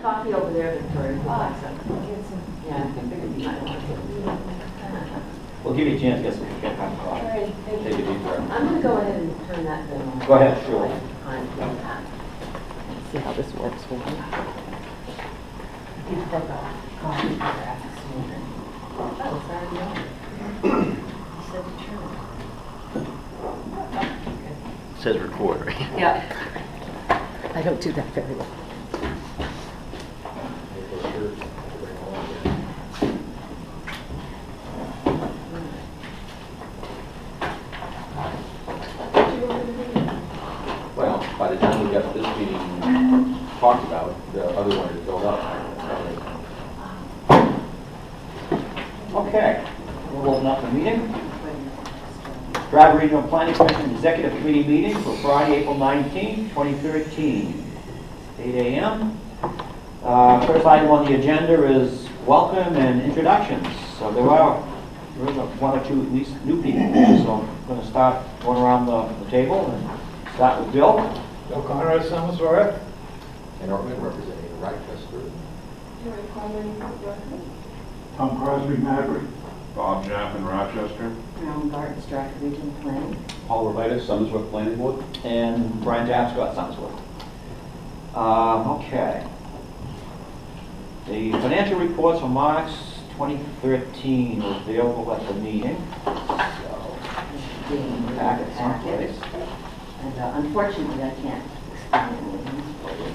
coffee over there, Victoria. Yeah, I figured you might want to. We'll give you a chance to get some coffee. Right, Take a deep breath. I'm going to go ahead and turn that thing on. Go ahead, sure. See how this works for you. You forgot coffee after snoring. Oh, it's already on. You said to turn it. It says record, right? Yeah. I don't do that very well. Well, by the time we got this meeting talked about, the other one is filled up. Okay, we'll open up the meeting. Strafford Regional Planning Commission Executive Committee meeting for Friday, April 19, 2013, 8 a.m. First item on the agenda is welcome and introductions. So there are one or two at least new people here, so I'm going to start going around the table and start with Bill. Bill Conrad of Somersworth. Kenn Ortmann representing Rochester. Tom Crosby, Maverick. Bob Jaffin, Rochester. Brown Garden, Strafford Regional Planning. Paul Robidas, Somersworth Planning Board. And Brian Tapscott, Somersworth. Okay. The financial reports for March 2013 are available at the meeting. So, packet someplace. And unfortunately, I can't explain anything for you,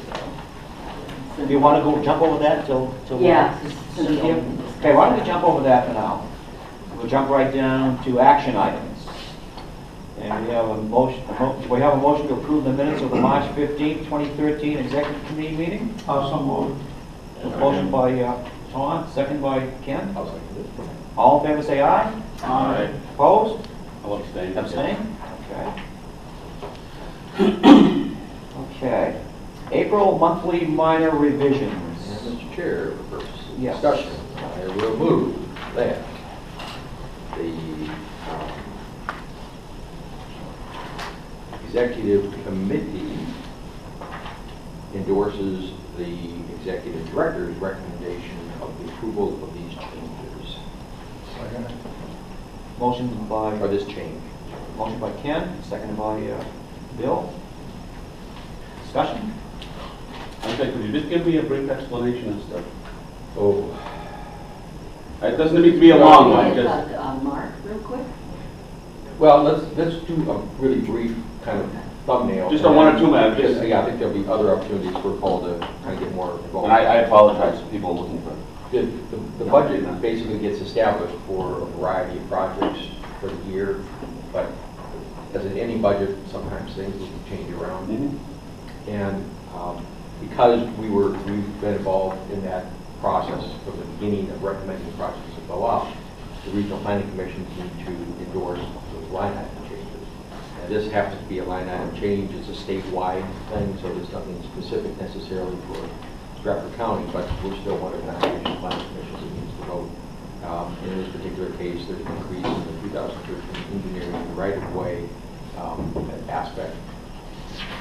so. Do you want to go jump over that till Yeah. Cynthia? Okay, why don't we jump over that for now? We'll jump right down to action items. And we have a motion to approve the minutes of the March 15, 2013 Executive Committee meeting. Also moved. Motion by Tom, second by Ken. I'll second it. All in favor say aye. Aye. Opposed? I'll abstain. Abstain? Okay. Okay. April monthly minor revisions. And Mr. Chair, for purposes of Yes. discussion, I will move that the Executive Committee endorses the Executive Director's recommendation of the approval of these changes. Second. Motion by Ken, seconded by Bill. Discussion? Okay, could you just give me a brief explanation and stuff? Oh, It doesn't need to be a long one, just... Mark, real quick. well, let's do a really brief kind of thumbnail. Just a 1 or 2 minute, Because, just... yeah, I think there'll be other opportunities for Paul to kind of get more involved. And I apologize to people looking for... The budget basically gets established for a variety of projects for the year, but as in any budget, sometimes things will change around. Mm-hmm. And because we've been involved in that process from the beginning of recommending projects to go up, the Regional Planning Commission need to endorse those line item changes. And this happens to be a line item change. It's a statewide thing, so there's nothing specific necessarily for Strafford County, but we're still one of the Regional Planning Commissions that needs to vote. In this particular case, there's an increase in the 2013 engineering right-of-way aspect.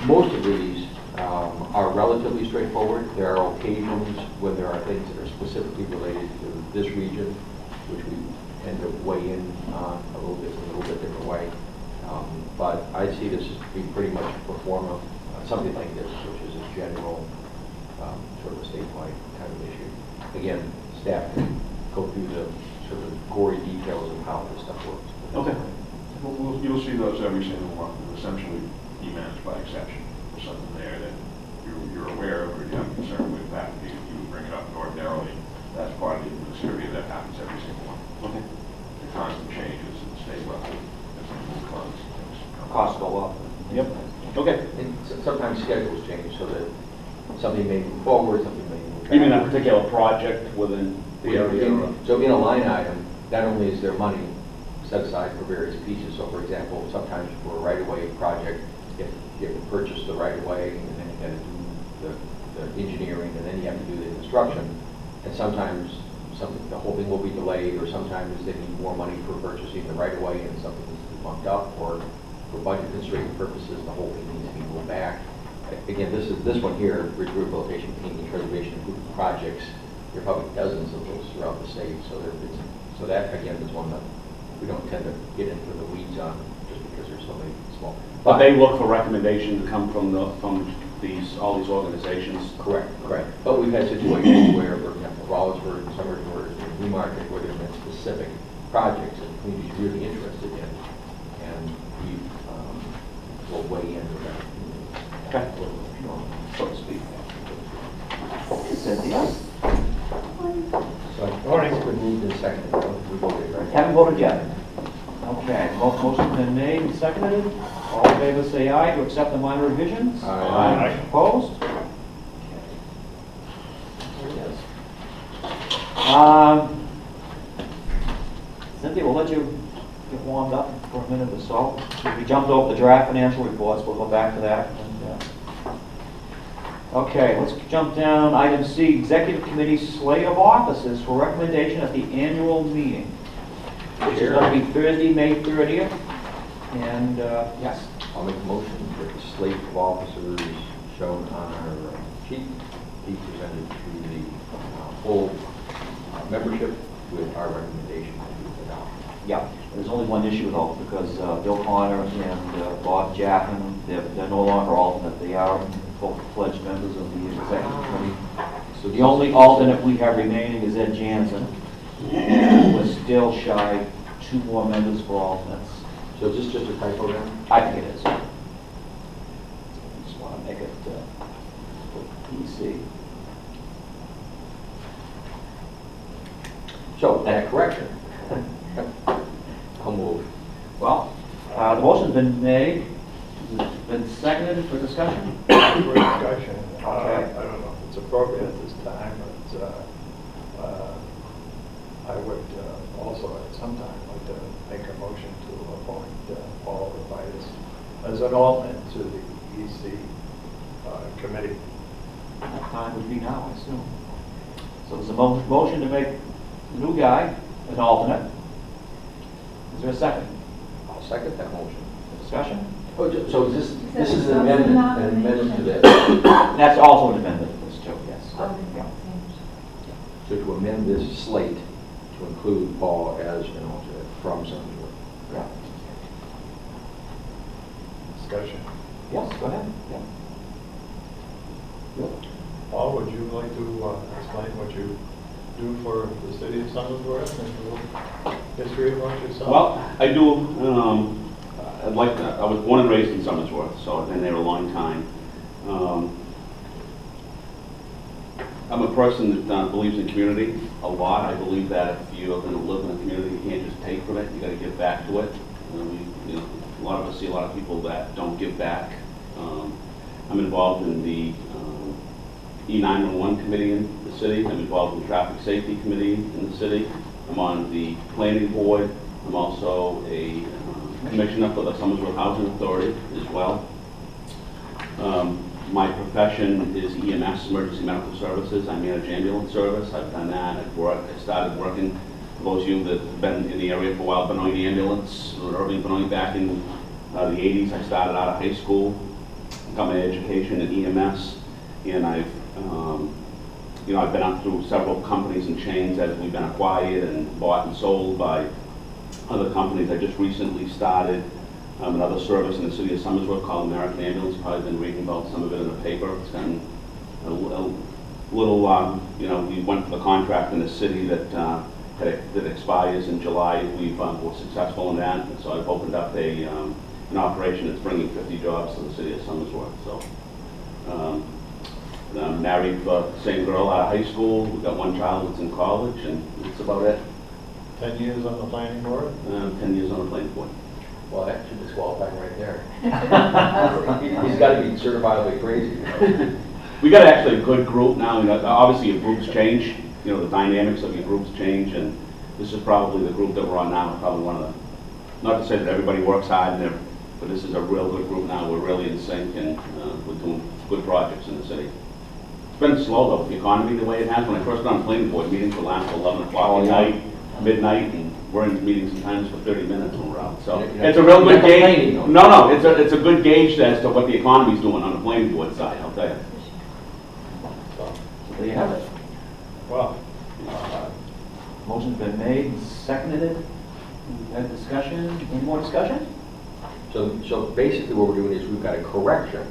Most of these are relatively straightforward. There are occasions when there are things that are specifically related to this region, which we tend to weigh in on a little bit different way. But I see this as being pretty much a form of something like this, which is a general sort of a statewide kind of issue. Again, staff can go through the sort of gory details of how this stuff works. Okay. You'll see those every single one. They're essentially e-managed by exception. There's something there that you're aware of or you have concern with that. You bring it up ordinarily. That's part of the administrative that happens every single one. Okay. The constant changes at the state level as they move funds. Costs go up. Yep. Okay. And sometimes schedules change so that something may move forward, something may move back. You mean a particular project within the area? So in a line item, not only is there money set aside for various pieces, so for example, sometimes for a right-of-way project, you have to purchase the right-of-way, and then you got to do the engineering, and then you have to do the construction, and sometimes the whole thing will be delayed, or sometimes they need more money for purchasing the right-of-way, and something needs to be bumped up, or for budget constraint purposes, the whole thing needs to be moved back. again, this one here, bridge rehabilitation, painting, preservation, group of projects. There are probably dozens of those throughout the state. So that again is one that we don't tend to get into the weeds on, just because there's so many small. But they look for recommendations to come from all these organizations. Correct. But we've had situations where, for example, Rollinsford, Somersworth, and Newmarket, where there have been specific projects that the community is really interested in, and we will weigh in with that. Okay. So to speak. Cynthia? So I think it's been moved and seconded. We voted, right? Haven't voted yet. Okay, motion's been made and seconded. All in favor say aye to accept the minor revisions. Aye. Opposed? Cynthia, we'll let you get warmed up for a minute or so. We jumped over the draft financial reports. We'll go back to that. Okay, let's jump down. Item C, Executive Committee slate of offices for recommendation at the annual meeting, which is going to be Thursday, May 30th. And yes. I'll make a motion that the slate of officers shown on our sheet be presented to the full membership with our recommendation to adopt. Yeah, there's only one issue though, because Bill Connor and Bob Jaffin, they're no longer alternate. They are full-fledged members of the executive committee. So the only alternate we have remaining is Ed Jansen, and we're still shy 2 more members for alternates. So is this just a typo then? I think it is. I just want to make it easy. So, that correction. I'll move. Well, the motion's been made. It's been seconded for discussion. For discussion. Okay. I don't know if it's appropriate at this time, but I would also at some time like to make a motion to appoint Paul Robidas as an alternate to the EC committee. That time would be now, I assume. So there's a motion to make the new guy an alternate. Is there a second? I'll second that motion. Discussion? Oh, so this is an amendment to this. That's also an amendment to this too, yes. Yeah. So to amend this slate to include Paul as an alternate from Somersworth. Yeah. Discussion. Yes, go ahead. Yeah. Paul, would you like to explain what you do for the city of Somersworth and a little history about yourself? Well, I do. I was born and raised in Somersworth, so I've been there a long time. I'm a person that believes in community a lot. I believe that if you're going to live in a community, you can't just take from it. You got to give back to it. A lot of us see a lot of people that don't give back. I'm involved in the E911 committee in the city. I'm involved in the traffic safety committee in the city. I'm on the planning board. I'm also a commissioner for the Somersworth Housing Authority as well. My profession is EMS, Emergency Medical Services. I manage ambulance service. I've done that. I started working, for those of you that have been in the area for a while, Benoni Ambulance, Irving Benoni back in the 80s. I started out of high school, got my education in EMS, and I've been up through several companies and chains as we've been acquired and bought and sold by other companies. I just recently started another service in the city of Somersworth called American Ambulance. You've probably been reading about some of it in the paper. It's gotten a little, we went for the contract in the city that expires in July. We're successful in that, and so I've opened up an operation that's bringing 50 jobs to the city of Somersworth. So I'm married to the same girl out of high school. We've got one child that's in college, and that's about it. 10 years on the planning board? 10 years on the planning board. Well, that should disqualify him right there. He's got to be certifiably crazy. We got actually a good group now. Obviously, your groups change. The dynamics of your groups change, and this is probably the group that we're on now. Probably one of the, not to say that everybody works hard, but this is a real good group now. We're really in sync, and we're doing good projects in the city. It's been slow though with the economy the way it has. When I first got on planning board, meetings would last till 11 o'clock at night, midnight, and we're in meetings sometimes for 30 minutes when we're out. So You're not- it's a real you're good not complaining, gauge. though. No, it's a good gauge as to what the economy's doing on the planning board side, I'll tell you. So, There you have it. well, Motion's been made and seconded. We've had discussion. Any more discussion? So basically what we're doing is we've got a correction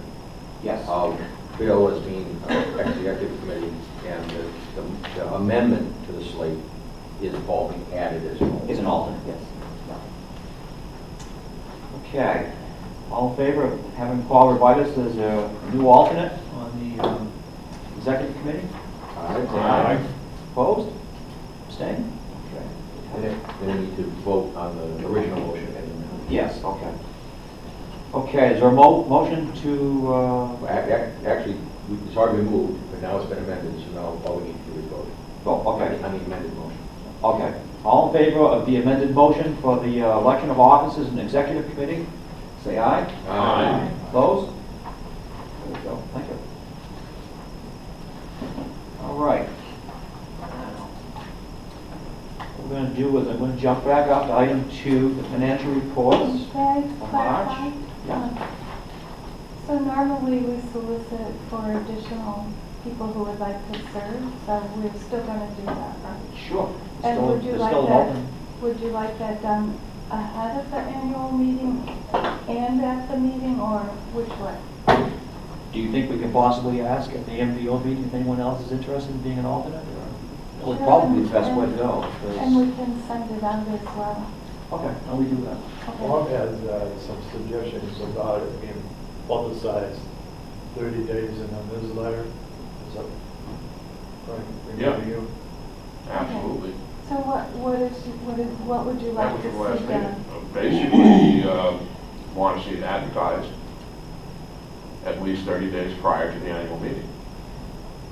Yes. of bill as being executive committee, and the amendment to the slate is all being added as well. Is an alternate, yes. Okay. All in favor of having Paul Robidas as a new alternate on the executive committee? Aye. Opposed? Abstained? Okay. And then we need to vote on the original motion. Yes, okay. Okay, is there a motion to, Actually, it's already been moved, but now it's been amended, so now all we need to do is vote. okay. On the amended motion. Okay. All in favor of the amended motion for the election of officers in the executive committee? Say aye. Aye. Opposed? There we go. Thank you. All right. What we're going to do is I'm going to jump back up to item 2, the financial reports. May I for clarify? March. Yeah. So normally we solicit for additional people who would like to serve, so we're still going to do that, right? Sure. And Still- would you there's like still an that, open- would you like that done ahead of the annual meeting and at the meeting, or which way? Do you think we can possibly ask at the MBO meeting if anyone else is interested in being an alternate? That would probably be the best way to go. because- And we can send it out as well. Okay, now we do that. Okay. Bob has some suggestions about it being publicized 30 days in a newsletter. Is that right? Yeah. You? Absolutely. So what would you That like was to the last see meeting. done? Basically, want to see it advertised at least 30 days prior to the annual meeting.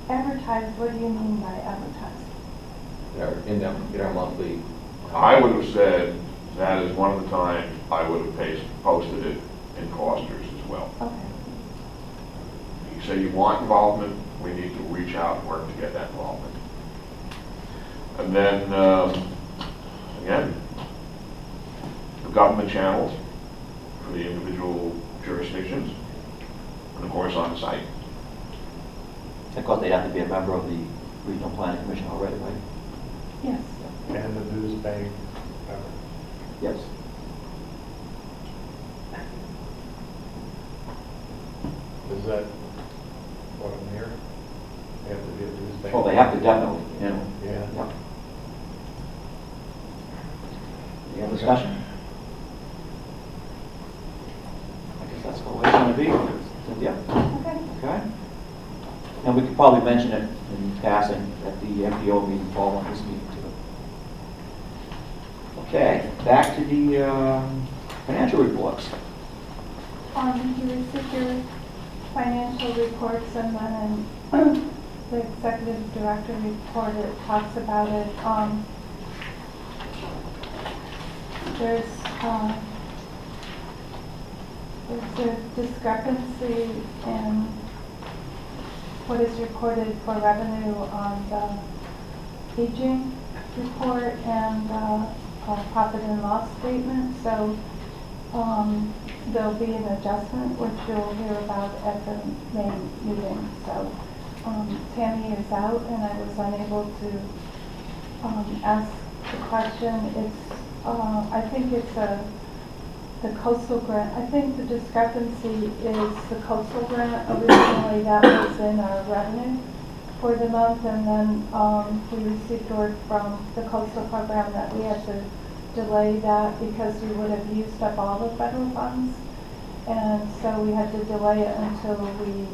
Advertise, what do you mean by advertise? In our monthly. I would have said that is one of the times I would have posted it in Foster's as well. Okay. You say you want involvement, we need to reach out and work to get that involvement. And then, again, the government channels for the individual jurisdictions, and of course on the site. Of course, they'd have to be a member of the Regional Planning Commission already, right? Yes. And the news bank. Yes. Is that what I'm hearing? They have to be a news bank? Well, they have to definitely, Yeah. Yeah. Any other discussion? I guess that's the way it's going to be. Cynthia? Okay. Okay. And we could probably mention it in passing at the MPO meeting following this meeting too. Okay, back to the financial reports. You received your financial reports, and then in the executive director report, it talks about it. There's a discrepancy in what is recorded for revenue on the aging report and profit and loss statement. So there'll be an adjustment, which you'll hear about at the May meeting. So Tammy is out, and I was unable to ask the question. It's I think it's the coastal grant. I think the discrepancy is the coastal grant. Originally, that was in our revenue for the month, and then we received word from the coastal program that we had to delay that because we would have used up all the federal funds, and so we had to delay it until we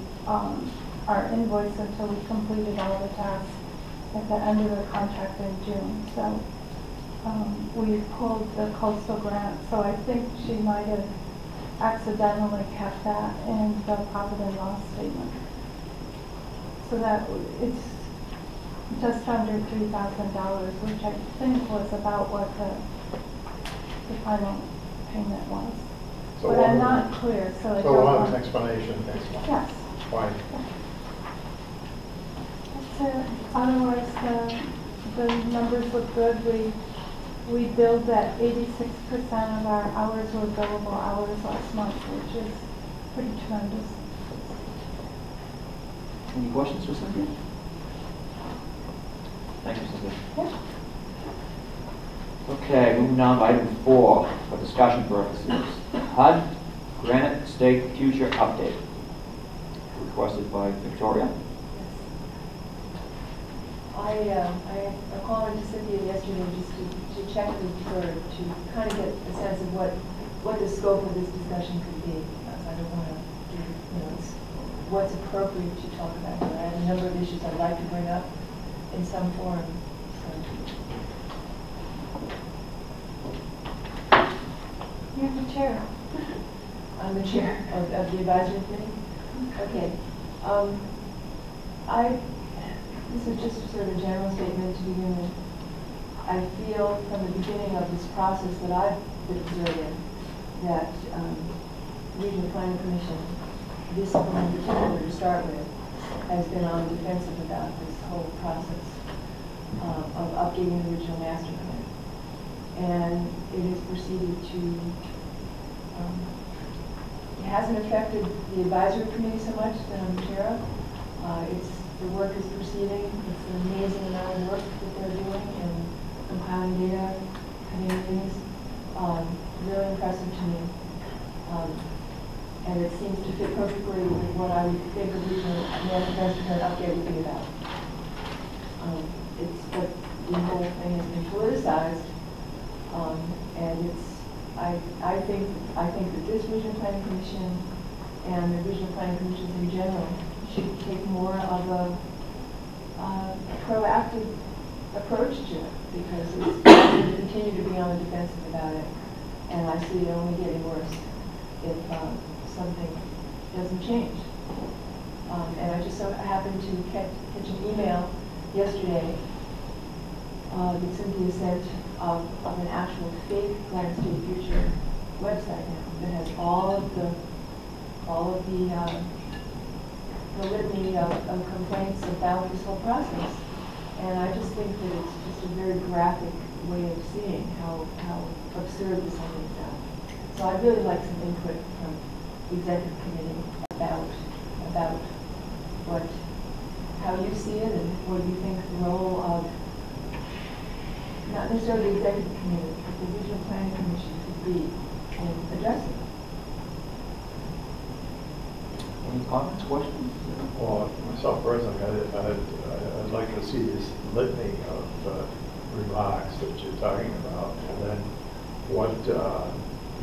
our invoice until we completed all the tasks at the end of the contract in June. So. We pulled the coastal grant, so I think she might have accidentally kept that in the profit and loss statement. So that it's just under $3,000, which I think was about what the final payment was. So but what I'm was- not clear, so I So don't we'll have want- an explanation next month. Yes. Why? That's it. Otherwise, the numbers look good. We we billed that 86% of our hours were billable hours last month, which is pretty tremendous. Any questions for Cynthia? Thank you, Cynthia. Yeah. Okay, moving on to item 4 for discussion purposes. HUD Granite State Future update. Requested by Victoria. I called into Cynthia yesterday just to check with her to kind of get a sense of what the scope of this discussion could be. Because I don't want to do, what's appropriate to talk about here. I have a number of issues I'd like to bring up in some form. You're the chair. I'm the chair of the advisory committee. Okay. This is just sort of a general statement to begin with. I feel from the beginning of this process that I've been observing that Regional Planning Commission, this one in particular to start with, has been on the defensive about this whole process of updating the regional master plan. And it has proceeded to, it hasn't affected the advisory committee so much that I'm the chair of. The work is proceeding. It's an amazing amount of work that they're doing in compiling data, having meetings. Really impressive to me. And it seems to fit perfectly with what I would think a regional master plan update would be about. It's what the whole thing has been politicized, and I think that this regional planning commission and the regional planning commissions in general should take more of a proactive approach to it, because it's going to continue to be on the defensive about it, and I see it only getting worse if something doesn't change. And I just so happened to catch an email yesterday that Cynthia sent of an actual fake Granite State Future website now that has all of the litany of complaints about this whole process. And I just think that it's just a very graphic way of seeing how absurd this whole thing sounds. So I'd really like some input from the executive committee about how you see it and what you think the role of, not necessarily the executive committee, but the regional planning commission could be in addressing it. Any comments, questions? Well, myself personally, I'd like to see this litany of remarks that you're talking about, and then what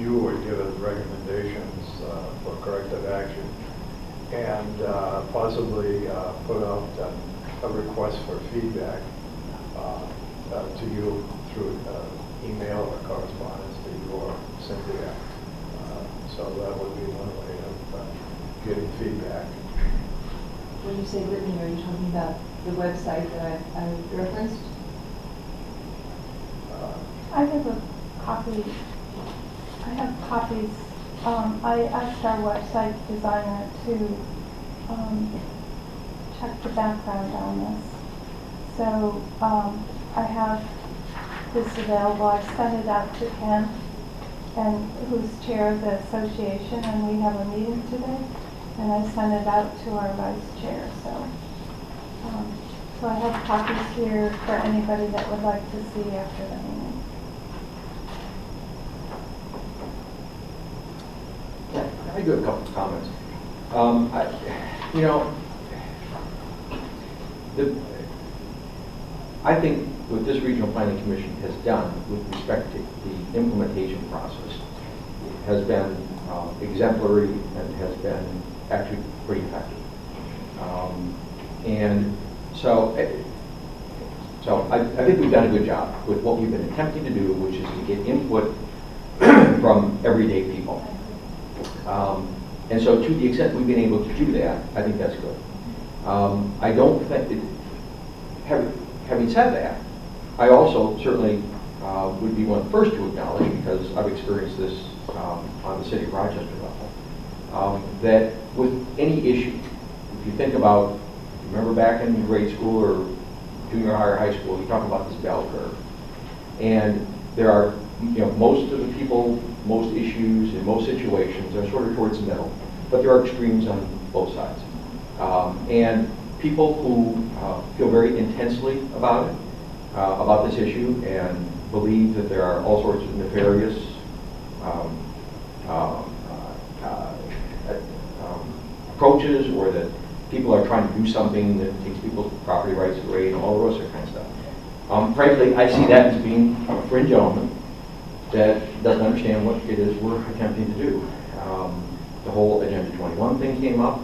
you would give as recommendations for corrective action, and possibly put out a request for feedback to you through email or correspondence to you or Cynthia. So that would be one way of getting feedback. When you say litany, are you talking about the website that I referenced? I have a copy. I have copies. I asked our website designer to check the background on this. So I have this available. I sent it out to Kenn, and who's chair of the association, and we have a meeting today. And I sent it out to our vice chair. So I have copies here for anybody that would like to see after the meeting. Yeah, I do have a couple of comments. I think what this Regional Planning Commission has done with respect to the implementation process has been exemplary and has been actually pretty effective. And so I think we've done a good job with what we've been attempting to do, which is to get input from everyday people. And so to the extent we've been able to do that, I think that's good. I don't think, having said that, I also certainly would be one of the first to acknowledge, because I've experienced this on the city of Rochester level, that with any issue, if you think about, remember back in grade school or junior high or high school, you talk about this bell curve. And there are, most of the people, most issues, in most situations are sort of towards the middle, but there are extremes on both sides. And people who feel very intensely about it, about this issue, and believe that there are all sorts of nefarious approaches, or that people are trying to do something that takes people's property rights away, and all the rest of that kind of stuff. Frankly, I see that as being a fringe element that doesn't understand what it is we're attempting to do. The whole Agenda 21 thing came up.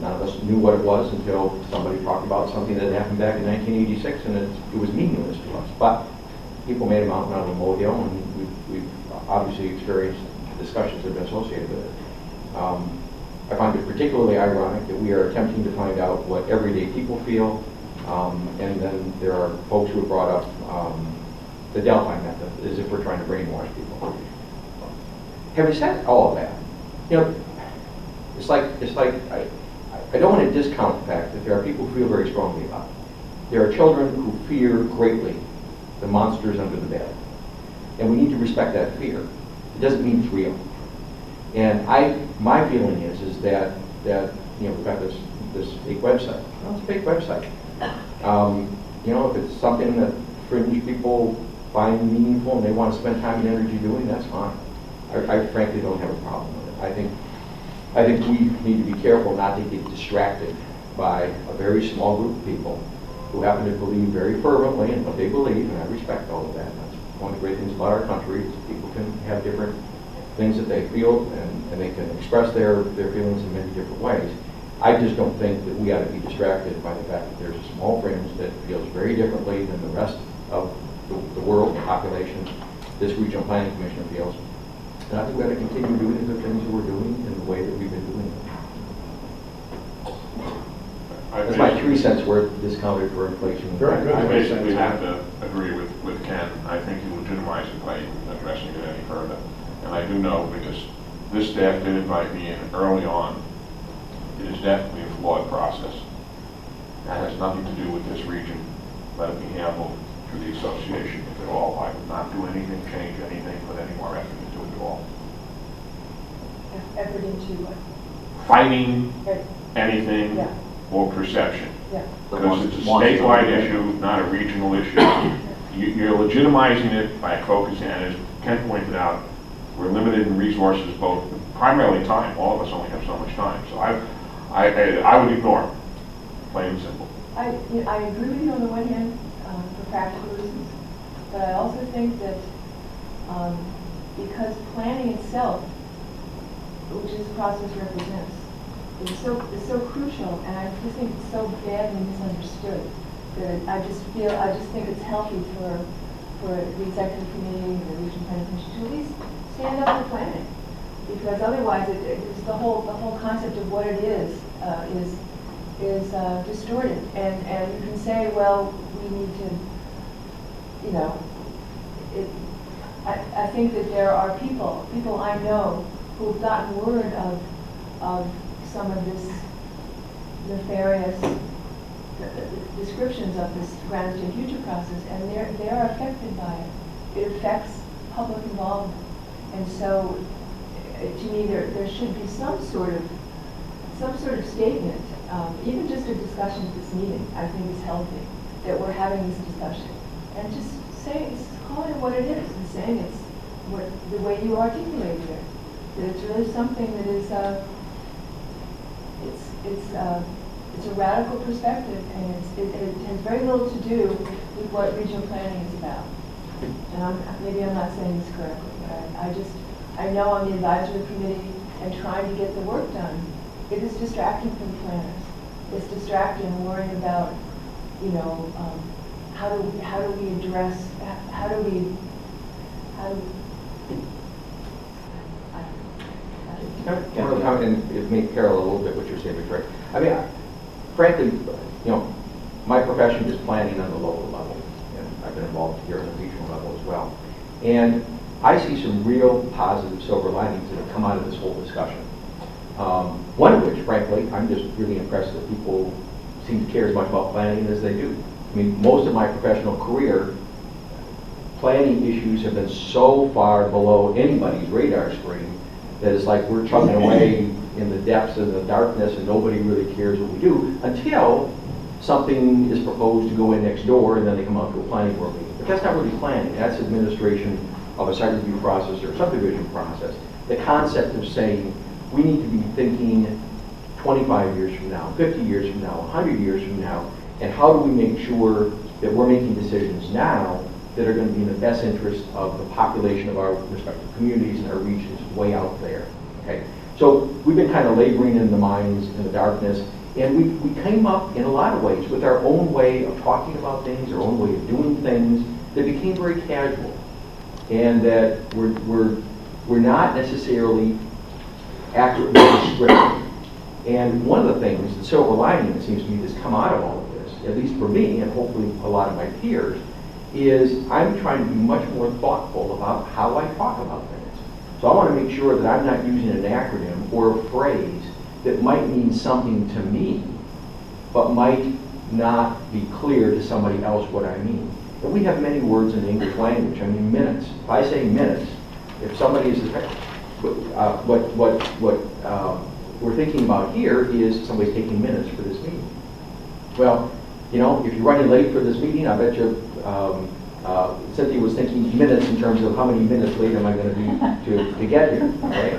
None of us knew what it was until somebody talked about something that happened back in 1986, and it was meaningless to us. But people made a mountain out of a molehill, and we've obviously experienced discussions that have been associated with it. I find it particularly ironic that we are attempting to find out what everyday people feel, and then there are folks who have brought up the Delphi method, as if we're trying to brainwash people. Having said all of that, it's like I don't want to discount the fact that there are people who feel very strongly about it. There are children who fear greatly the monsters under the bed, and we need to respect that fear. It doesn't mean it's real. And my feeling is that we've got this fake website. Well, it's a fake website. If it's something that fringe people find meaningful and they want to spend time and energy doing, that's fine. I frankly don't have a problem with it. I think we need to be careful not to get distracted by a very small group of people who happen to believe very fervently in what they believe, and I respect all of that. That's one of the great things about our country, is people can have different things that they feel, and they can express their feelings in many different ways. I just don't think that we ought to be distracted by the fact that there's a small fringe that feels very differently than the rest of the world, the population, this regional planning commissioner feels. And I think we ought to continue doing the things that we're doing in the way that we've been doing it. That's my 3 cents worth discounted for inflation. Very good. I basically have to agree with Ken. I think you legitimize it by addressing it any further. And I do know, because this staff did invite me in early on, it is definitely a flawed process. That has nothing to do with this region. Let it be handled through the association, if at all. I would not do anything, change anything, put any more effort into it at all. Effort into what? Fighting Right. anything Yeah. or perception. Yeah. Because it's a statewide issue, not a regional issue. You're legitimizing it by focusing, and as Ken pointed out, we're limited in resources, both primarily time. All of us only have so much time. So I would ignore it, plain and simple. I agree with you on the one hand, for practical reasons, but I also think that because planning itself, which this process represents, is so crucial, and I just think it's so badly misunderstood that I just think it's healthy for the executive committee and the regional planning commission to at least stand up for planning, because otherwise it's the whole concept of what it is distorted, and you can say, well, we need to, I think that there are people I know who've gotten word of some of this nefarious descriptions of this Granite State Future process, and they're affected by it. It affects public involvement, and so to me there should be some sort of statement, even just a discussion at this meeting. I think is healthy that we're having this discussion, and just calling it what it is, and saying it's the way you articulated it, that it's really something that is it's a radical perspective, and it has very little to do with what regional planning is about. And maybe I'm not saying this correctly, but I know on the advisory committee and trying to get the work done, it is distracting from planners. It's distracting worrying about, how do we address, And it may parallel a little bit what you're saying, Victoria. I mean, frankly, my profession is planning on the local level, and I've been involved here on the regional level as well. And I see some real positive silver linings that have come out of this whole discussion. One of which, frankly, I'm just really impressed that people seem to care as much about planning as they do. I mean, most of my professional career planning issues have been so far below anybody's radar screen that it's like we're chugging away in the depths of the darkness and nobody really cares what we do until something is proposed to go in next door and then they come out to a planning board meeting. But that's not really planning. That's administration of a site review process or subdivision process. The concept of saying we need to be thinking 25 years from now, 50 years from now, 100 years from now, and how do we make sure that we're making decisions now that are going to be in the best interest of the population of our respective communities and our regions way out there. Okay? So we've been kind of laboring in the mines, in the darkness, and we came up in a lot of ways with our own way of talking about things, our own way of doing things that became very casual, and that we're not necessarily accurately descriptive. And one of the things, the silver lining, it seems to me, that's come out of all of this, at least for me and hopefully a lot of my peers, is I'm trying to be much more thoughtful about how I talk about things. So I want to make sure that I'm not using an acronym or a phrase that might mean something to me, but might not be clear to somebody else what I mean. And we have many words in the English language. I mean, minutes. If I say minutes, if somebody is, what we're thinking about here is somebody taking minutes for this meeting. Well, you know, if you're running late for this meeting, I bet you Cynthia was thinking minutes in terms of how many minutes late am I going to be to get here. Okay?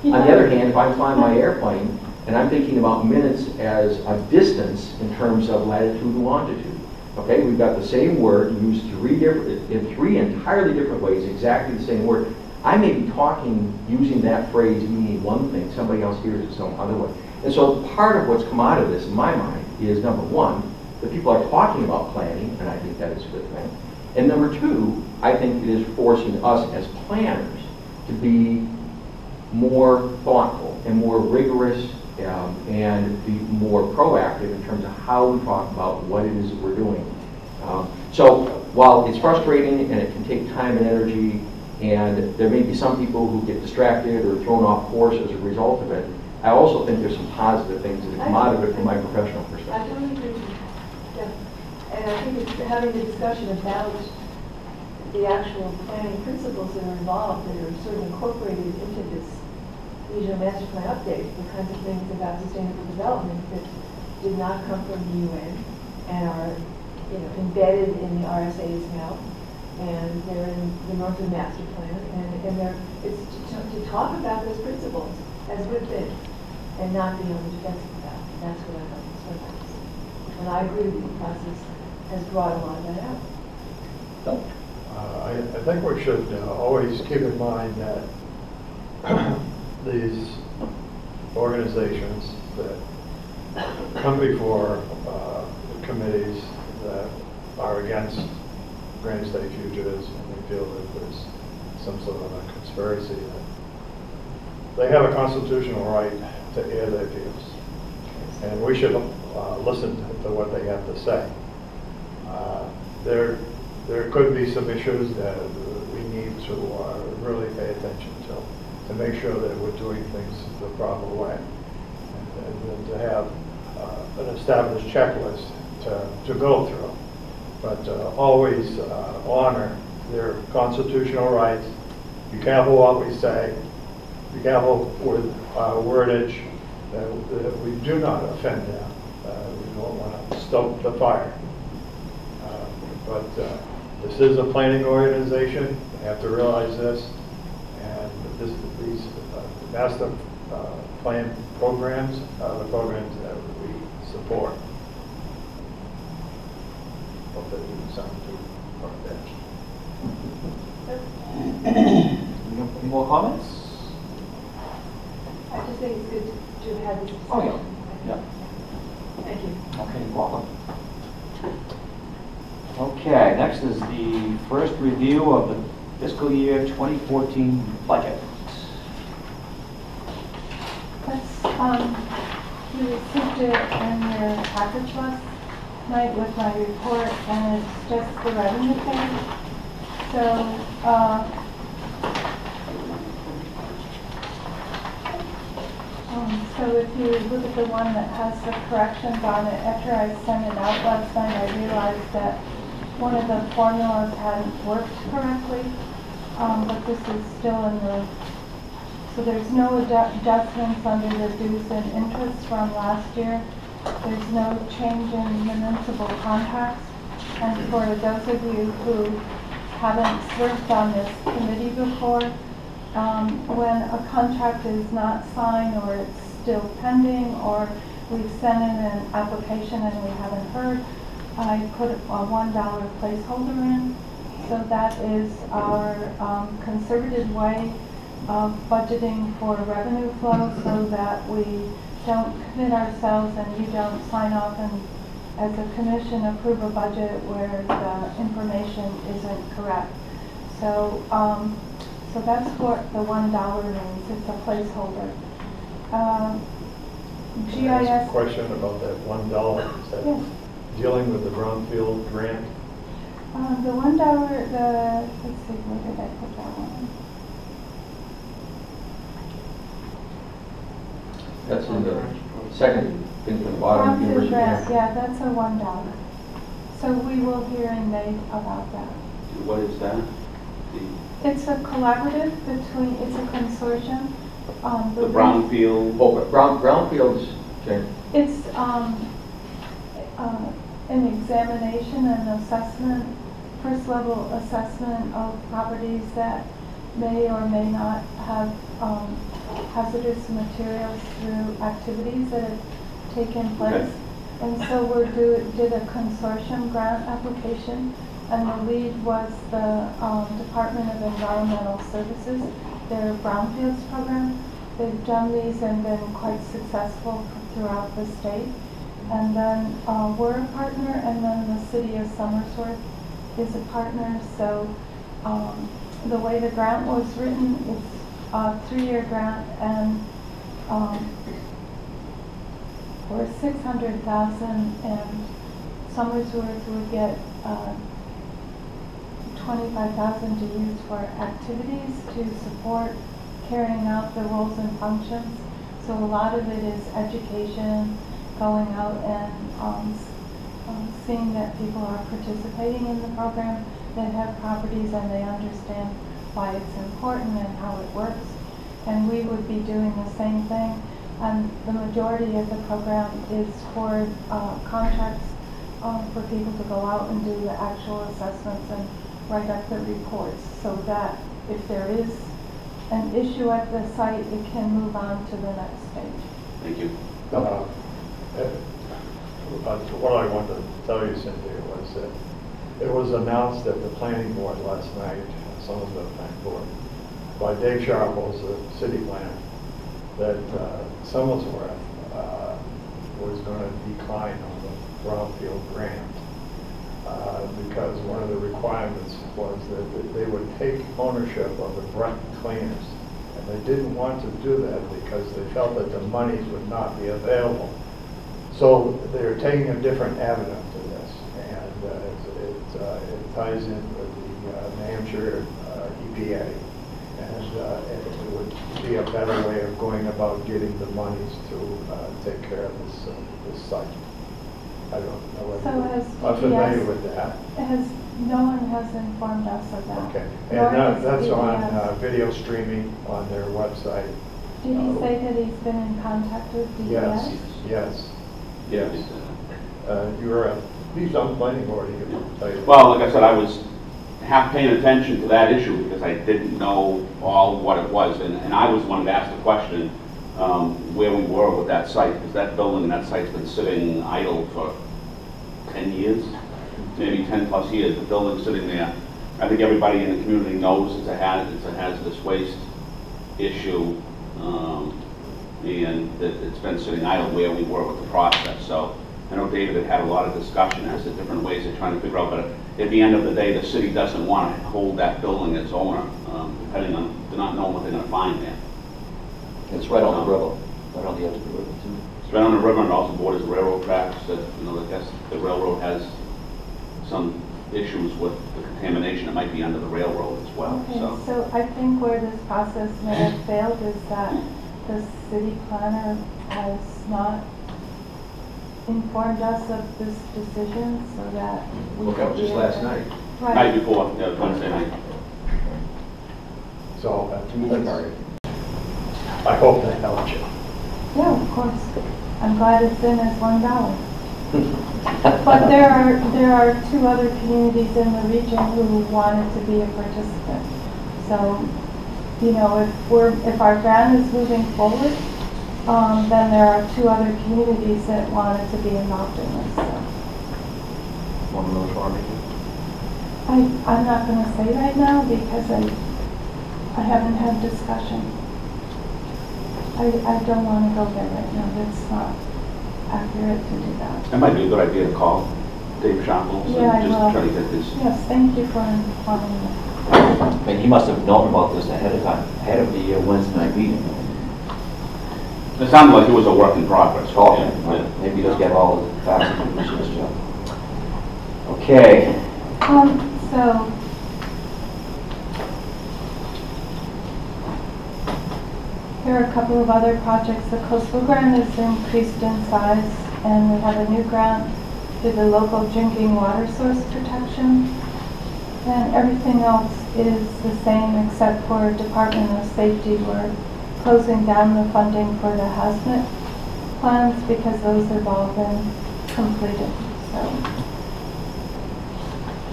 On the other hand, if I'm flying my airplane and I'm thinking about minutes as a distance in terms of latitude and longitude, okay, we've got the same word used in three entirely different ways, exactly the same word. I may be talking using that phrase meaning one thing, somebody else hears it some other way. And so part of what's come out of this in my mind is, number one, that people are talking about planning, and I think that is a good thing. And number two, I think it is forcing us as planners to be more thoughtful and more rigorous and be more proactive in terms of how we talk about what it is that we're doing. So while it's frustrating and it can take time and energy, and there may be some people who get distracted or thrown off course as a result of it, I also think there's some positive things that have come out of it from my professional I perspective. totally agree with you. Yeah. And I think it's having the discussion about the actual planning principles that are involved, that are sort of incorporated into this regional master plan update, the kinds of things about sustainable development that did not come from the UN and are, you know, embedded in the RSA's now, and they're in the Northern Master Plan, and it's to talk about those principles as good things and not be on the defensive about it. That's what I thought was so nice. And I agree with you, the process has brought a lot of that out. I think we should always keep in mind that these organizations that come before the committees that are against Granite State Futures, and we feel that there's some sort of a conspiracy, that they have a constitutional right to air their views. And we should listen to what they have to say. There could be some issues that we need to really pay attention to make sure that we're doing things the proper way, and to have an established checklist to go through. But always honor their constitutional rights. Be careful what we say. Be careful with wordage, that we do not offend them. We don't want to stoke the fire. But this is a planning organization. You have to realize this. And these master plan programs are the programs that we support. Hope that didn't sound too far-fetched. Any more comments? I just think it's good to have this discussion. Oh, yeah. Yeah. Thank you. Okay, you're welcome. Okay, next is the first review of the fiscal year 2014 budget. You received it in your package last night with my report, and it's just the revenue page. So if you look at the one that has the corrections on it, after I sent it out last night, I realized that one of the formulas hadn't worked correctly, but this is still in the, so there's no adjustments under the dues and interest from last year. There's no change in municipal contracts. And for those of you who haven't served on this committee before, when a contract is not signed or it's still pending or we've sent in an application and we haven't heard, I put a $1 placeholder in. So that is our conservative way of budgeting for revenue flow so that we don't commit ourselves and you don't sign off and as a commission approve a budget where the information isn't correct. So so that's what the $1 means. It's a placeholder. Can I ask GIS. a question about that $1? Is that Yes. dealing with the brownfield grant? The $1, let's see, where did I put that one? That's in the second thing from the bottom. Brownfield University grant, Hampshire. yeah, that's a $1. So we will hear in May about that. What is that? It's a collaborative between, it's a consortium. The brownfield? Oh, but brownfields, okay. It's an examination and assessment, first level assessment of properties that may or may not have hazardous materials through activities that have taken place. Okay. And so we did a consortium grant application, and the lead was the Department of Environmental Services, their brownfields program. They've done these and been quite successful throughout the state. And then we're a partner, and then the city of Somersworth is a partner. So the way the grant was written, it's a 3-year grant, and for $600,000, and Somersworth would get $25,000 to use for activities to support carrying out the roles and functions. So a lot of it is education, going out and seeing that people are participating in the program, that have properties and they understand why it's important and how it works. And we would be doing the same thing. And the majority of the program is for contracts for people to go out and do the actual assessments and write up the reports, so that if there is an issue at the site, it can move on to the next stage. Thank you. What I wanted to tell you, Cynthia, was that it was announced at the planning board last night, Somersworth Planning Board, by Dave Sharples, the city planner, that Somersworth was going to decline on the brownfield grant because one of the requirements was that they would take ownership of the brunt cleaners. And they didn't want to do that because they felt that the monies would not be available. So they're taking a different avenue to this, and it ties in with the Hampshire EPA, and it would be a better way of going about getting the monies to take care of this site. I don't know whether So you're familiar with that. No one has informed us of that. Okay, Nor and has that's on DES. video streaming on their website. Did he say that he's been in contact with DES? Yes. Yes. He's on the planning board, he can tell you. Well, like I said, I was half paying attention to that issue because I didn't know all what it was. And I was one that asked the question where we were with that site, because that building and that site's been sitting idle for 10 years, maybe 10 plus years. The building's sitting there. I think everybody in the community knows it's a hazardous waste issue, and that it's been sitting idle where we were with the process. So I know David had had a lot of discussion as to different ways of trying to figure out, but at the end of the day, the city doesn't want to hold that building as owner, depending on, they're not knowing what they're going to find there. It's right on the river, right on the edge of the river too. It's right on the river and also borders railroad tracks that, I guess the railroad has some issues with the contamination that might be under the railroad as well. Okay, so I think where this process may have failed is that the city planner has not informed us of this decision so that we Well, that could was be just able last to- night. Right. Night before, yeah, it was Wednesday night. So, Sorry. I hope that helps you. Yeah, of course. I'm glad it's in as $1. But there are 2 other communities in the region who wanted to be a participant. So, you know, if our grant is moving forward, then there are 2 other communities that wanted to be involved in this. So. One of those barbecues. I'm not going to say right now because I haven't had discussion. I don't want to go there right now. That's not accurate to do that. It might be a good idea to call Dave Schaffel, so Yeah, I just will. to try to get this. Yes, thank you for informing me. And he must have known about this ahead of time, ahead of the Wednesday night meeting. It sounded like it was a work in progress. Oh, Yeah, yeah. maybe he does get all the facts and finish his job. Okay. So, there are a couple of other projects. The coastal grant is increased in size, and we have a new grant for the local drinking water source protection. And everything else is the same except for Department of Safety. We're closing down the funding for the hazmat plans because those have all been completed. So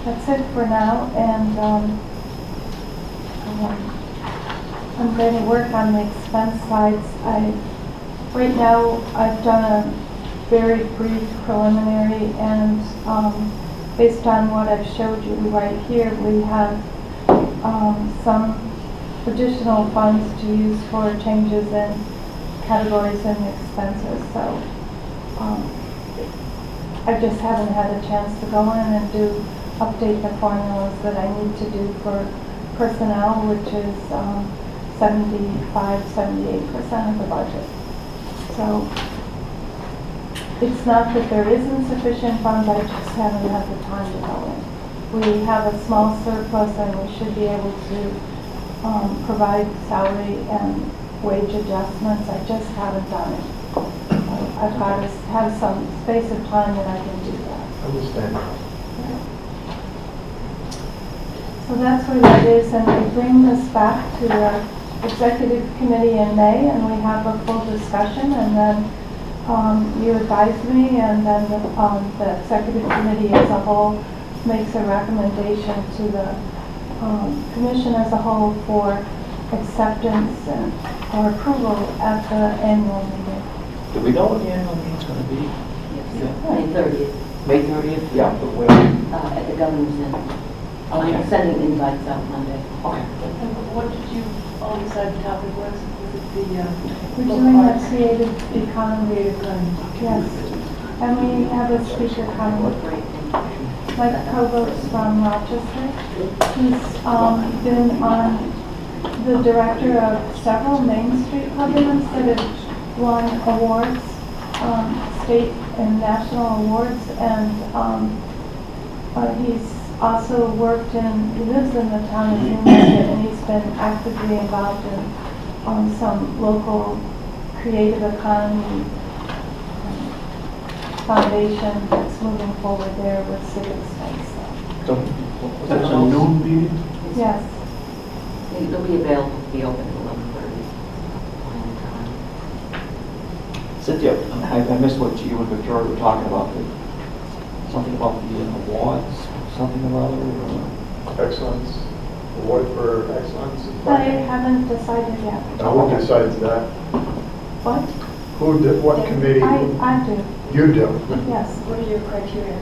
that's it for now, and I'm going to work on the expense sides. Right now, I've done a very brief preliminary, and based on what I've showed you right here, we have some additional funds to use for changes in categories and expenses. So I just haven't had a chance to go in and update the formulas that I need to do for personnel, which is 75–78% of the budget. So it's not that there isn't sufficient funds, I just haven't had the time to go in. We have a small surplus and we should be able to provide salary and wage adjustments. I just haven't done it. I've got to have some space of time that I can do that. Understand. So that's where that is, and we bring this back to the executive committee in May, and we have a full discussion, and then you advise me, and then the executive committee as a whole makes a recommendation to the commission as a whole for acceptance and or approval at the annual meeting. Do we know what the annual meeting's going to be? Yes, May 30th, May 30th? Yeah, but where? at the governor's center. Okay. I'm sending invites out Monday. Okay. And what did you all decide the topic was? Was it the, We're doing a creative economy. creative economy? Yes, and we have a speaker coming, Mike Provost from Rochester. He's been on the director of several Main Street programs that have won awards, state and national awards, and he's also worked he lives in the town of Newmarket, and he's been actively involved in some local creative economy foundation that's moving forward there with civic space. So, That's a noon meeting? Yes. It'll be available to be open at 11:30. Cynthia, I missed what you and Victoria were talking about. Something about the awards, something about it. Excellence, award for excellence. I haven't decided yet. Now, who decides that? What? What committee? I do, You do. yes. What are your criteria?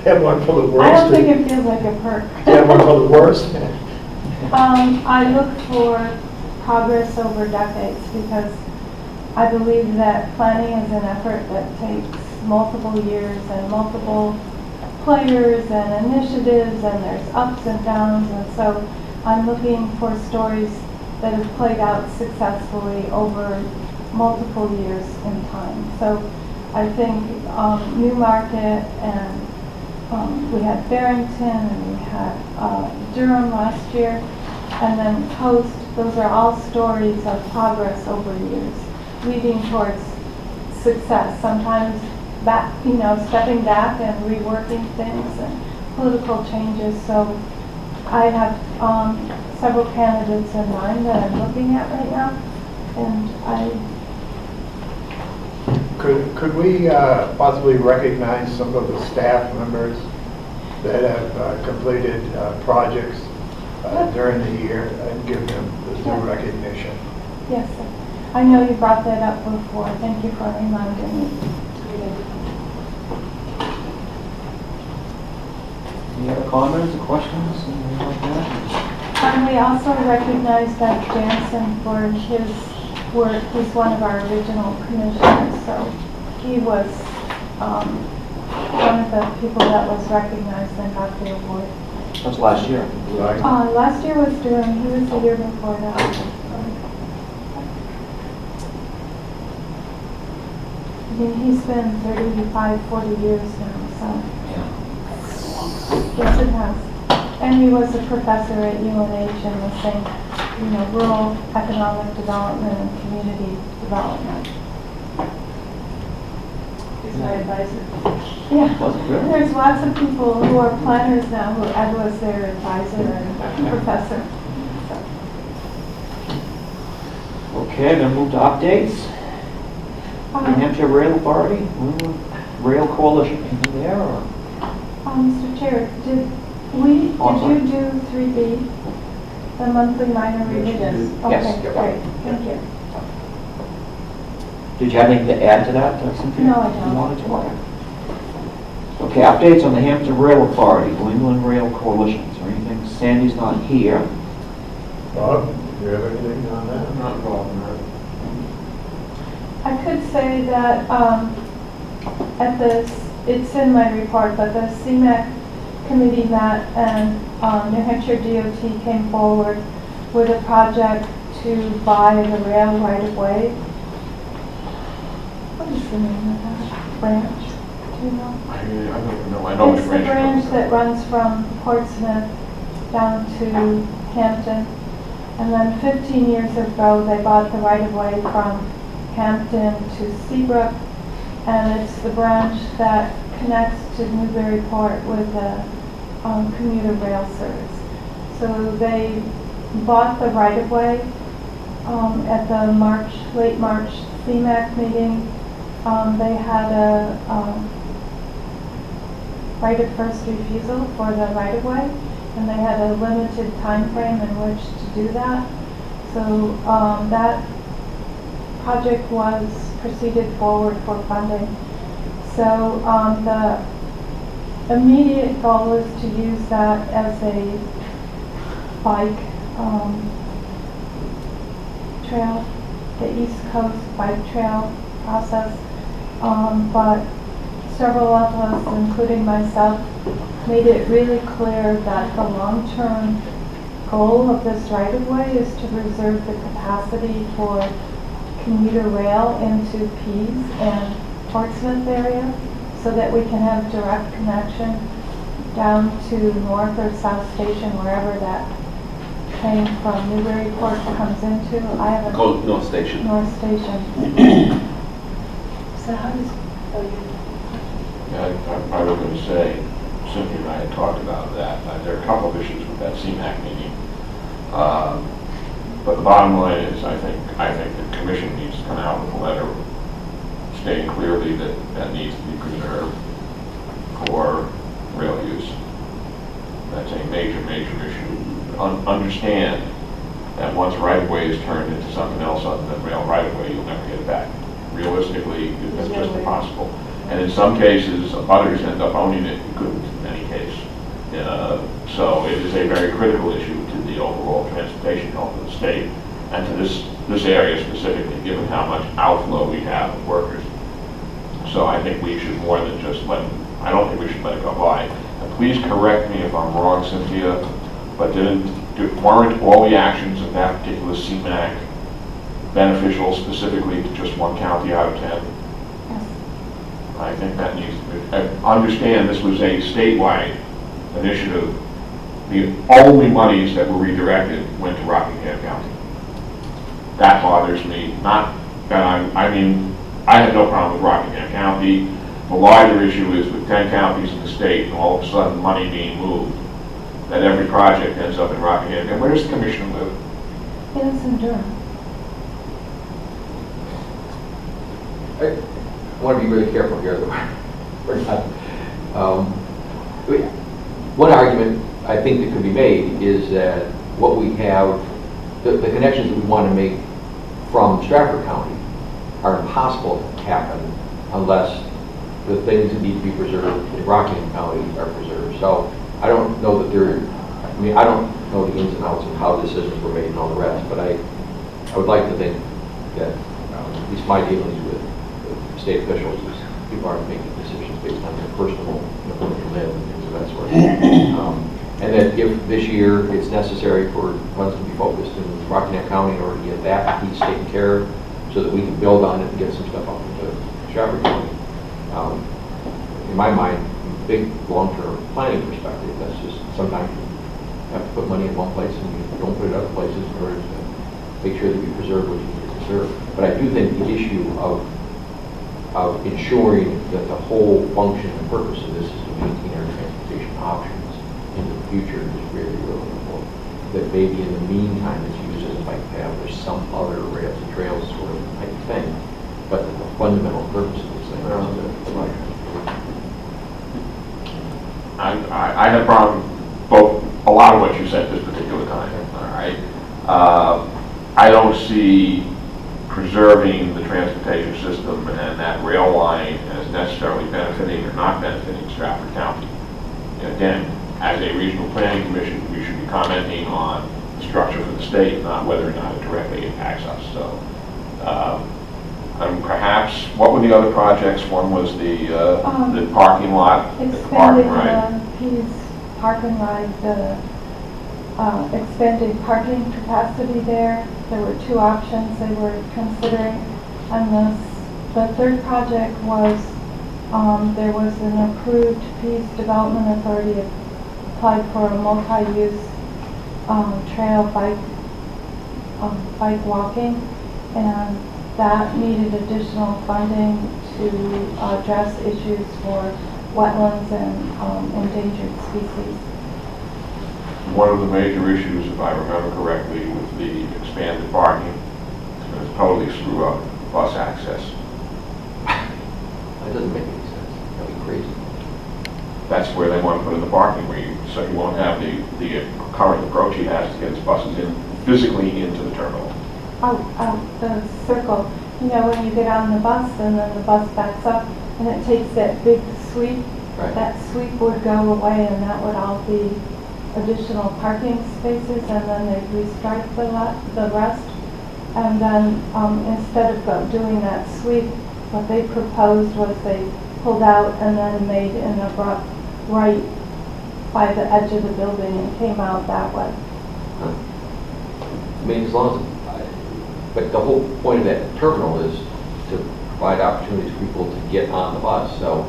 Have one for the worst. I don't think it feels like a perk. Have one for the worst. I look for progress over decades because I believe that planning is an effort that takes multiple years and multiple players and initiatives, and there's ups and downs, and so I'm looking for stories that have played out successfully over multiple years in time. So I think Newmarket, and we had Barrington, and we had Durham last year, and then Coast. Those are all stories of progress over years, leading towards success. Sometimes back, you know, stepping back and reworking things and political changes. So I have several candidates in mind that I'm looking at right now, and Could we possibly recognize some of the staff members that have completed projects during the year and give them the due recognition? Yes, sir. I know you brought that up before. Thank you for reminding me. Any other comments or questions? Anything like that? And we also recognize that Jansen for his work. He's one of our original commissioners, so he was one of the people that was recognized and got the award. That's last year. Right. Last year was Durham. He was the year before that. I mean, he's been 35, 40 years now, so. Yeah. Yes, it has. And he was a professor at UNH in the same, you know, rural economic development and community development. He's my advisor. Yeah. Was it really? There's lots of people who are planners now who Ed was their advisor and professor. Okay, then move to updates. New Hampshire Rail Authority, Rail Coalition, anything there or? Mr. Chair, did you do 3B, the monthly minor revisions? Yes. Okay, great, thank you. Did you have anything to add to that, Cynthia? No, I don't. You wanted to? Okay, updates on the Hampshire Rail Authority, New England Rail Coalition. Is there anything? Sandy's not here. Bob, do you have anything on that? I'm not involved in that. I could say that it's in my report, but the CMAQ committee met and New Hampshire DOT came forward with a project to buy the rail right-of-way. What is the name of that branch? Do you know? I don't know. I know It's the branch that runs from Portsmouth down to Hampton. And then 15 years ago, they bought the right-of-way from Hampton to Seabrook, and it's the branch that connects to Newburyport with the commuter rail service. So they bought the right-of-way at the late March CMAQ meeting. They had a right of first refusal for the right-of-way, and they had a limited time frame in which to do that. So that project was proceeded forward for funding. So the immediate goal is to use that as a bike trail, the East Coast bike trail process. But several of us, including myself, made it really clear that the long-term goal of this right-of-way is to reserve the capacity for commuter rail into Pease and Portsmouth area so that we can have direct connection down to North or South Station, wherever that train from Newburyport comes into. I haven't. North Station. North Station. So how does, I was going to say, Cynthia and I had talked about that. There are a couple of issues with that CMAQ meeting. But the bottom line is, I think the commission needs to come out with a letter stating clearly that that needs to be preserved for rail use. That's a major, major issue. Understand that once right-of-way is turned into something else other than rail right-of-way, you'll never get it back. Realistically, it's just impossible. And in some cases, abutters end up owning it. You couldn't in any case. So it is a very critical issue to the overall transportation health of the state and to this area specifically, given how much outflow we have of workers. So I think we should more than just I don't think we should let it go by. And please correct me if I'm wrong, Cynthia, but weren't all the actions of that particular CMAQ beneficial specifically to just one county out of 10? Yes. I think that needs to be, understand this was a statewide initiative. The only monies that were redirected went to Rockingham County. That bothers me. Not that I mean, I have no problem with Rockingham County. The larger issue is with 10 counties in the state and all of a sudden money being moved, that every project ends up in Rockingham. And where does the commission live? It's in Durham. I want to be really careful here. One argument I think that could be made is that what we have, the connections that we want to make from Strafford County are impossible to happen unless the things that need to be preserved in Rockingham County are preserved. So I don't know that I don't know the ins and outs of how decisions were made and all the rest, but I would like to think that at least my dealings with state officials is people aren't making decisions based on their personal, where they live and things of that sort. And that if this year it's necessary for funds to be focused in Rockingham County in order to get that piece taken care of so that we can build on it and get some stuff up into Strafford County. In my mind, big long-term planning perspective, that's just sometimes you have to put money in one place and you don't put it other places in order to make sure that we preserve what you need to preserve. But I do think the issue of ensuring that the whole function and purpose of this is to maintain our transportation options into the future is really, really important. That maybe in the meantime it's used as a bike path or some other rails and trails sort of type thing, but the fundamental purpose of this thing is to provide transportation. I have a problem both a lot of what you said this particular time. All right, I don't see preserving the transportation system and that rail line as necessarily benefiting or not benefiting Strafford County. And again, as a regional planning commission, we should be commenting on the structure for the state, not whether or not it directly impacts us. So, perhaps, what were the other projects? One was the parking lot, the parking ride. Parking ride, the expanded parking capacity there. There were two options they were considering. And the third project was, there was an approved Peace Development Authority applied for a multi-use trail bike walking, and that needed additional funding to address issues for wetlands and endangered species. One of the major issues, if I remember correctly, with the expanded parking is totally screw up bus access. That doesn't make any sense. That'd be crazy. That's where they want to put in the parking, so he won't have the current approach he has to get his buses in physically into the terminal. The circle. You know, when you get on the bus and then the bus backs up and it takes that big sweep, right. That sweep would go away and that would all be additional parking spaces, and then they'd restripe the rest. And then instead of doing that sweep, what they proposed was they pulled out and then made an abrupt right by the edge of the building and came out that way. Huh. I mean, as long as, but the whole point of that terminal is to provide opportunities for people to get on the bus. So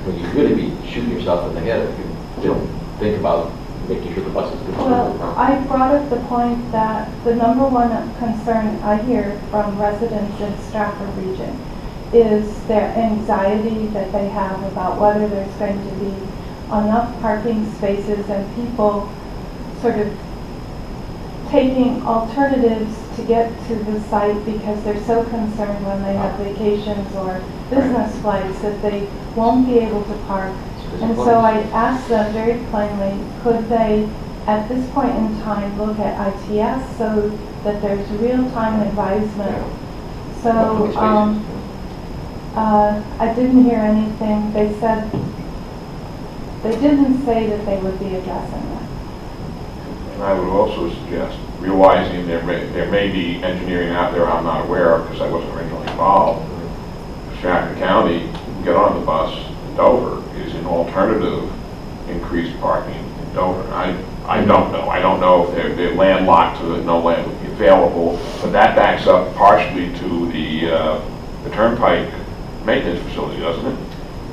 when you really be shooting yourself in the head if you don't think about making sure the buses can go. Well, I brought up the point that the number one concern I hear from residents in Strafford region is their anxiety that they have about whether there's going to be enough parking spaces and people sort of taking alternatives to get to the site because they're so concerned when they have vacations or business flights that they won't be able to park. And so I asked them very plainly, could they, at this point in time, look at ITS so that there's real-time advisement? So I didn't hear anything. They said, they didn't say that they would be addressing that. And I would also suggest realizing there may be engineering out there I'm not aware of because I wasn't originally involved. Strafford County, you can get on the bus in Dover, is an alternative increased parking in Dover. I don't know. I don't know if they're landlocked so that no land would be available, but that backs up partially to the turnpike maintenance facility, doesn't it?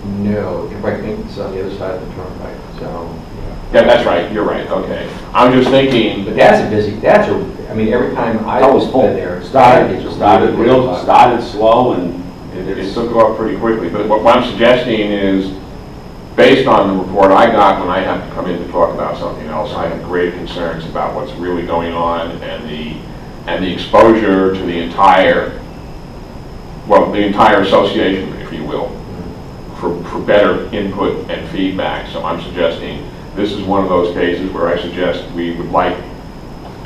No, the turnpike maintenance is on the other side of the turnpike. So yeah, that's right. You're right. Okay. I'm just thinking. But that's a busy. I mean, every time I was been there, started slow and it took off pretty quickly. But what I'm suggesting is, based on the report I got when I have to come in to talk about something else, I have great concerns about what's really going on and the exposure to the entire association, if you will, for better input and feedback. So I'm suggesting this is one of those cases where I suggest we would like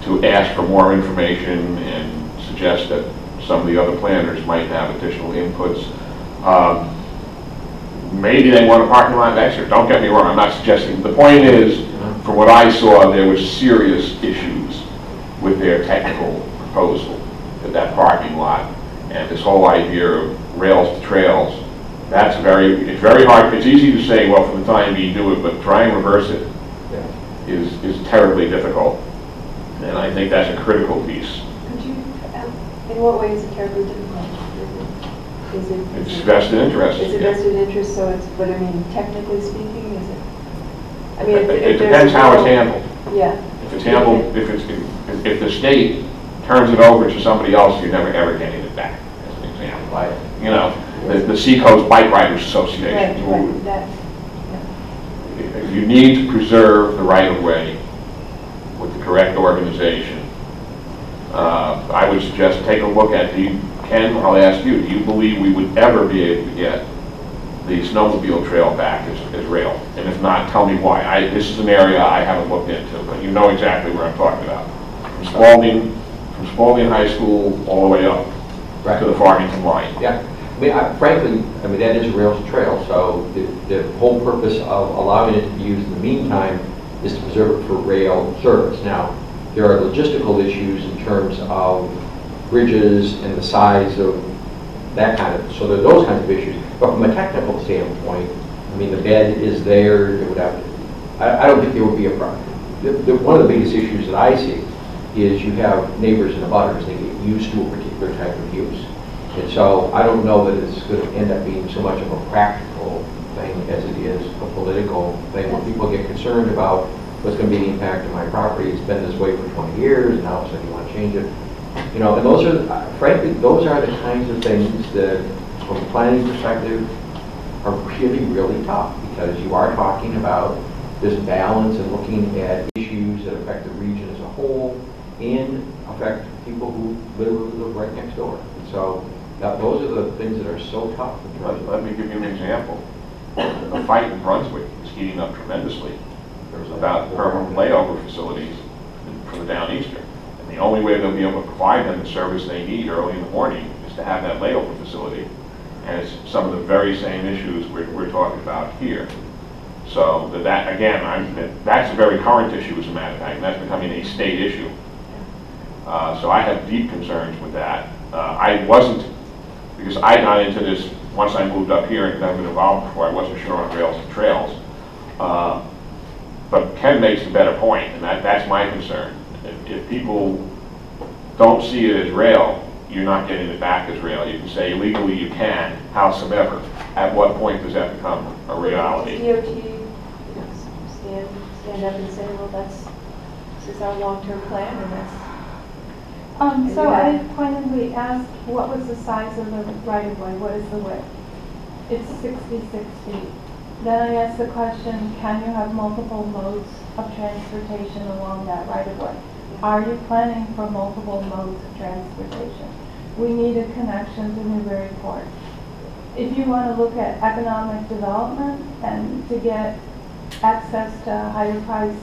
to ask for more information and suggest that some of the other planners might have additional inputs. Maybe they want a parking lot next year. Don't get me wrong, I'm not suggesting. The point is, from what I saw, there were serious issues with their technical proposal for that parking lot, and this whole idea of rails to trails. It's very hard. It's easy to say, well, for the time being, do it, but try and reverse it is terribly difficult. And I think that's a critical piece. Could you, in what way is it terribly difficult? It's vested interest. Is it vested interest, so it's, but I mean, technically speaking, is it? I mean, it depends how it's handled. Yeah. If it's handled, if the state turns it over to somebody else, you're never ever getting it back, as an example. Right. You know, the Seacoast Bike Riders Association. Right, that, You need to preserve the right-of-way with the correct organization. I would suggest take a look at, Ken, I'll ask you, do you believe we would ever be able to get the snowmobile trail back as rail? And if not, tell me why. This is an area I haven't looked into, but you know exactly where I'm talking about. From Spalding High School all the way up to the Farmington line. Yeah. I mean, frankly, that is a rails to trail, so the whole purpose of allowing it to be used in the meantime is to preserve it for rail service. Now, there are logistical issues in terms of bridges and the size of that kind of, so there are those kinds of issues. But from a technical standpoint, I mean, the bed is there, it would have to, I don't think there would be a problem. One of the biggest issues that I see is you have neighbors and abutters, they get used to a particular type of use. And so I don't know that it's going to end up being so much of a practical thing as it is a political thing where people get concerned about what's going to be the impact of my property. It's been this way for 20 years and now all of a sudden you want to change it. You know, and those are, frankly, those are the kinds of things that from a planning perspective are really, really tough because you are talking about this balance and looking at issues that affect the region as a whole and affect people who live right next door. And so those are the things that are so tough. Let me give you an example. The fight in Brunswick is heating up tremendously. There's about permanent layover facilities for the Downeaster. And the only way they'll be able to provide them the service they need early in the morning is to have that layover facility. And it's some of the very same issues we're talking about here. So that again, that's a very current issue as a matter of fact, and that's becoming a state issue. So I have deep concerns with that. I wasn't, because I got into this once I moved up here and got involved before, I wasn't sure on rails and trails. But Ken makes a better point, and that's my concern. If people don't see it as rail, you're not getting it back as rail. You can say legally you can, howsoever. At what point does that become a reality? DOT, stand up and say, well, this is our long-term plan, and that's. So I pointedly asked, what was the size of the right-of-way? What is the width? It's 66 feet. Then I asked the question, can you have multiple modes of transportation along that right-of-way? Are you planning for multiple modes of transportation? We need a connection to Newburyport. If you want to look at economic development and to get access to higher price,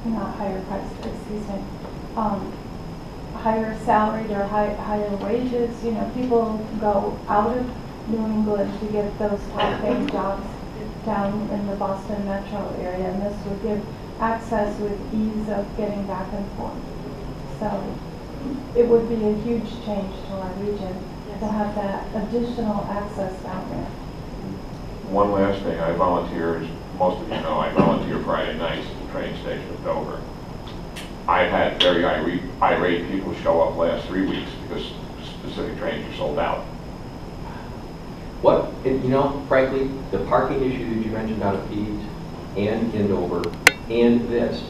not higher price, excuse me, higher salaried or higher wages, you know, people go out of New England to get those top-paying jobs down in the Boston metro area, and this would give access with ease of getting back and forth. So it would be a huge change to our region to have that additional access down there. One last thing, I volunteer, as most of you know, I volunteer Friday nights at the train station at Dover. I've had very irate people show up last 3 weeks because specific trains are sold out. You know, frankly, the parking issue that you mentioned out of Pease and in Dover and this,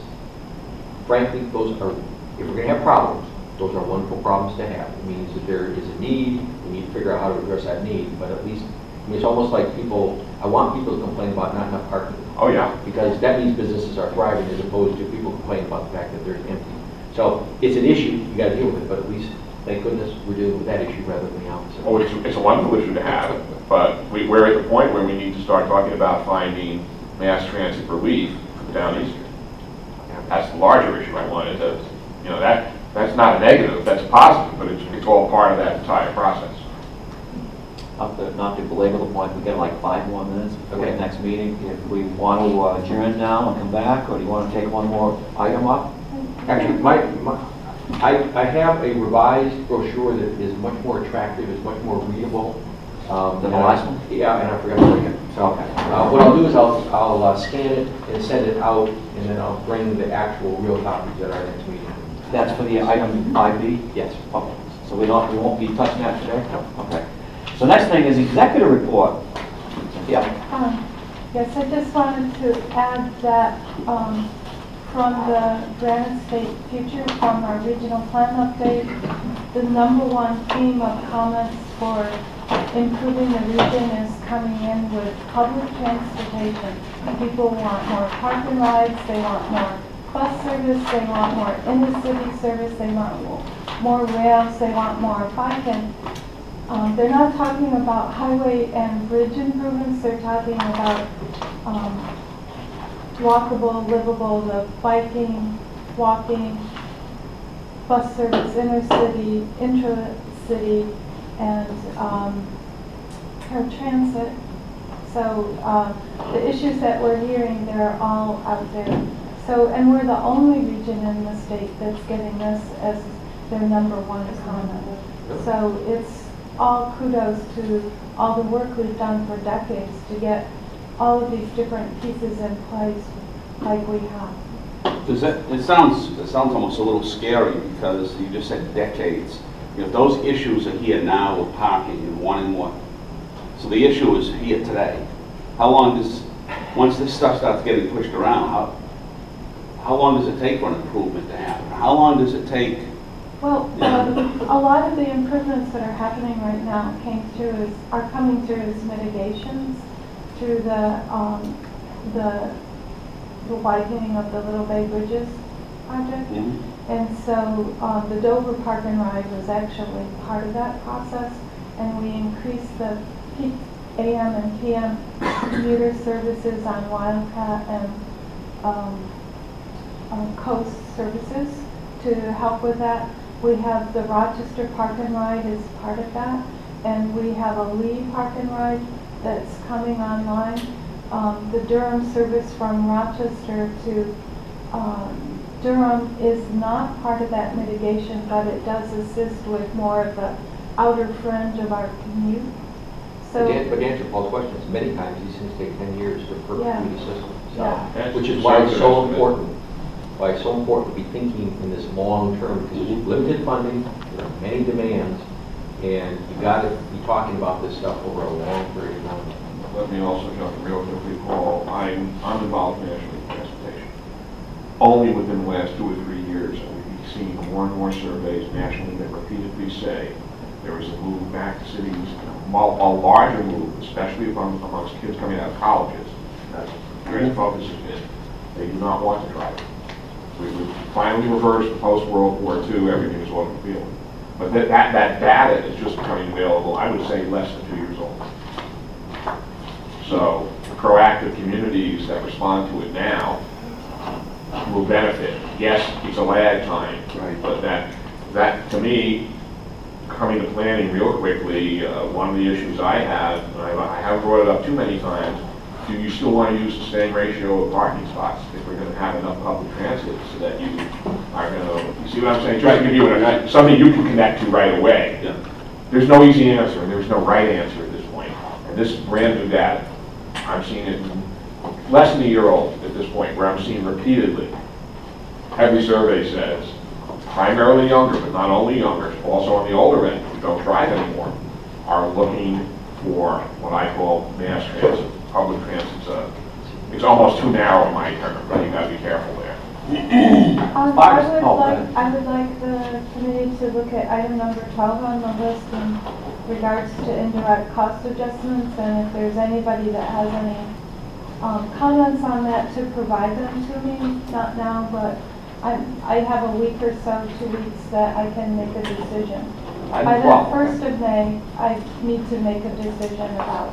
frankly, those are, if we're going to have problems, Those are wonderful problems to have. It means that there is a need, we need to figure out how to address that need, but at least, I mean, it's almost like people, I want people to complain about not enough parking. Oh, yeah. Because that means businesses are thriving as opposed to people complaining about the fact that they're empty. So it's an issue, you gotta deal with it, but at least, thank goodness, we're dealing with that issue rather than the opposite. Oh, it's a wonderful issue to have, but we're at the point where we need to start talking about finding mass transit relief for the Downeasters. That's the larger issue I wanted to, you know, that's not a negative, that's a positive, but it's all part of that entire process. Not to belabor the point, we got like 5 more minutes before Okay. the next meeting. If we want to adjourn now and come back, or do you want to take one more item up? Actually, I have a revised brochure that is much more attractive, is much more readable. Than the last one? Yeah, and I forgot to bring it. So what I'll do is I'll scan it and send it out, and then I'll bring the actual real copies at our next meeting. That's for the item 5B? Yes. Okay. So we won't be touching that today? No. Okay. So next thing is executive report. Yeah. Yes, I just wanted to add that from the Granite State Future, from our regional plan update, the #1 theme of comments for improving the region is coming in with public transportation. People want more park and rides, they want more bus service, they want more inner-city service, they want more rails, they want more bike, and they're not talking about highway and bridge improvements, they're talking about walkable, livable, the biking, walking, bus service, inter-city, intra-city, and paratransit. So the issues that we're hearing, they're all out there. So, and we're the only region in the state that's getting this as their #1 comment. So it's all kudos to all the work we've done for decades to get all of these different pieces in place like we have. Does that, it sounds almost a little scary because you just said decades. You know, those issues are here now with parking and wanting more. So the issue is here today. How long does, once this stuff starts getting pushed around, how long does it take for an improvement to happen? How long does it take? Well, a lot of the improvements that are happening right now are coming through as mitigations through the widening of the Little Bay Bridges project. Mm-hmm. And so the Dover Park and Ride was actually part of that process, and we increased the peak AM and PM commuter services on Wildcat and Coast services to help with that. We have the Rochester Park and Ride as part of that, and we have a Lee Park and Ride that's coming online. The Durham service from Rochester to Durham is not part of that mitigation, but it does assist with more of the outer fringe of our commute. So, But to answer Paul's questions, many times these things take 10 years to perfect the system. So, yeah. which is why it's so important. Why it's so important to be thinking in this long term, because there's limited funding, there are many demands, and you got to be talking about this stuff over a long period of time. Let me also jump in real quickly, Paul. I'm involved in national transportation. Only within the last 2 or 3 years, we've seen more and more surveys nationally that repeatedly say there is a move back to cities, a larger move, especially amongst kids coming out of colleges. That's where the focus has been. They do not want to drive. We finally reversed post-World War II, everything is automobile. But that data is just becoming available, I would say, less than 2 years old. So proactive communities that respond to it now will benefit. Yes, it's a lag time, Right. but that to me, coming to planning real quickly, one of the issues I have, and I haven't brought it up too many times, do you still want to use the same ratio of parking spots if we're going to have enough public transit so that you are going to, you see what I'm saying? Just to give you something you can connect to right away. Yeah. There's no easy answer, and there's no right answer at this point. And this is brand new data. I'm seeing it less than a year old at this point, where I'm seeing repeatedly. Every survey says, primarily younger, but not only younger, also on the older end, who don't drive anymore, are looking for what I call mass transit. Public transit's it's almost too narrow in my term, but you got to be careful there. Fires- oh, go ahead. I would like the committee to look at item number 12 on the list in regards to indirect cost adjustments, and if there's anybody that has any comments on that, to provide them to me, not now, but I have a week or so, 2 weeks, that I can make a decision. By the 1st of May, I need to make a decision about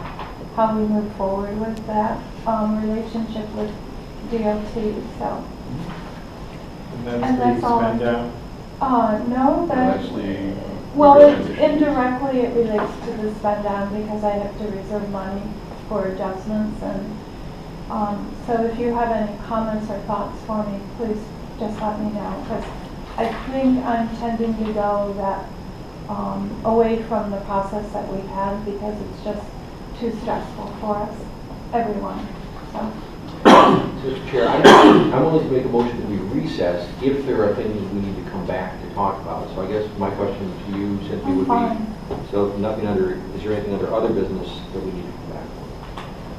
how we move forward with that relationship with DOT, so. And that's the all. spend down? No, That's the. well, indirectly it relates to the spend down because I have to reserve money for adjustments, and so if you have any comments or thoughts for me, please just let me know, because I think I'm tending to go that away from the process that we've had because it's just too stressful for us, everyone. So. Mr. Chair, I'm willing to make a motion that we recess if there are things we need to come back to talk about. So I guess my question to you, Cynthia, would be, so nothing under, is there anything under other business that we need to come back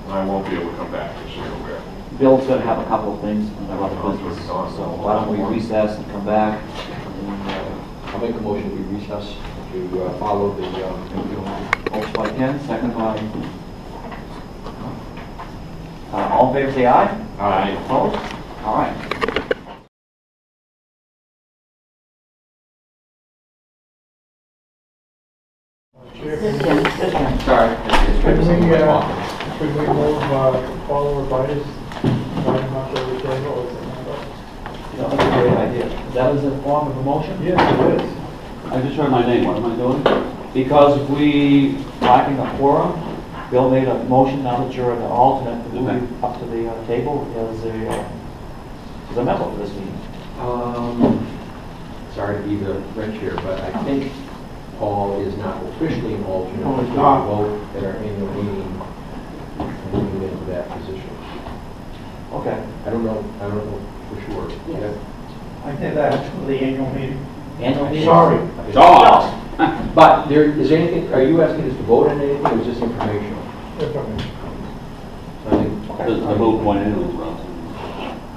for? I won't be able to come back, just so you're aware. Bill's going to have a couple of things about the business, so why don't we recess and come back? I'll make a motion that we recess to follow the Motion by Ken, second by... all in favor, say aye. Aye. Opposed? All right. Sorry. Could we move Paul Robidas item up to the table? Or is it not? That's a great idea. That is a form of a motion? Yes, it is. I just heard my name, what am I doing? Because we lacking a quorum, Bill made a motion, now that you're an alternate, to move you up to the table as a member for this meeting. Sorry to be the wrench here, but I think Paul is not officially an alternate. No, he's We not. vote at our annual meeting moving into that position. Okay. I don't know for sure. Yes. I did that for the annual meeting. Annual meeting? Sorry. Dogs! But there is anything, are you asking us to vote on anything, or is this informational? Information. I think, The moot point anyways, bro.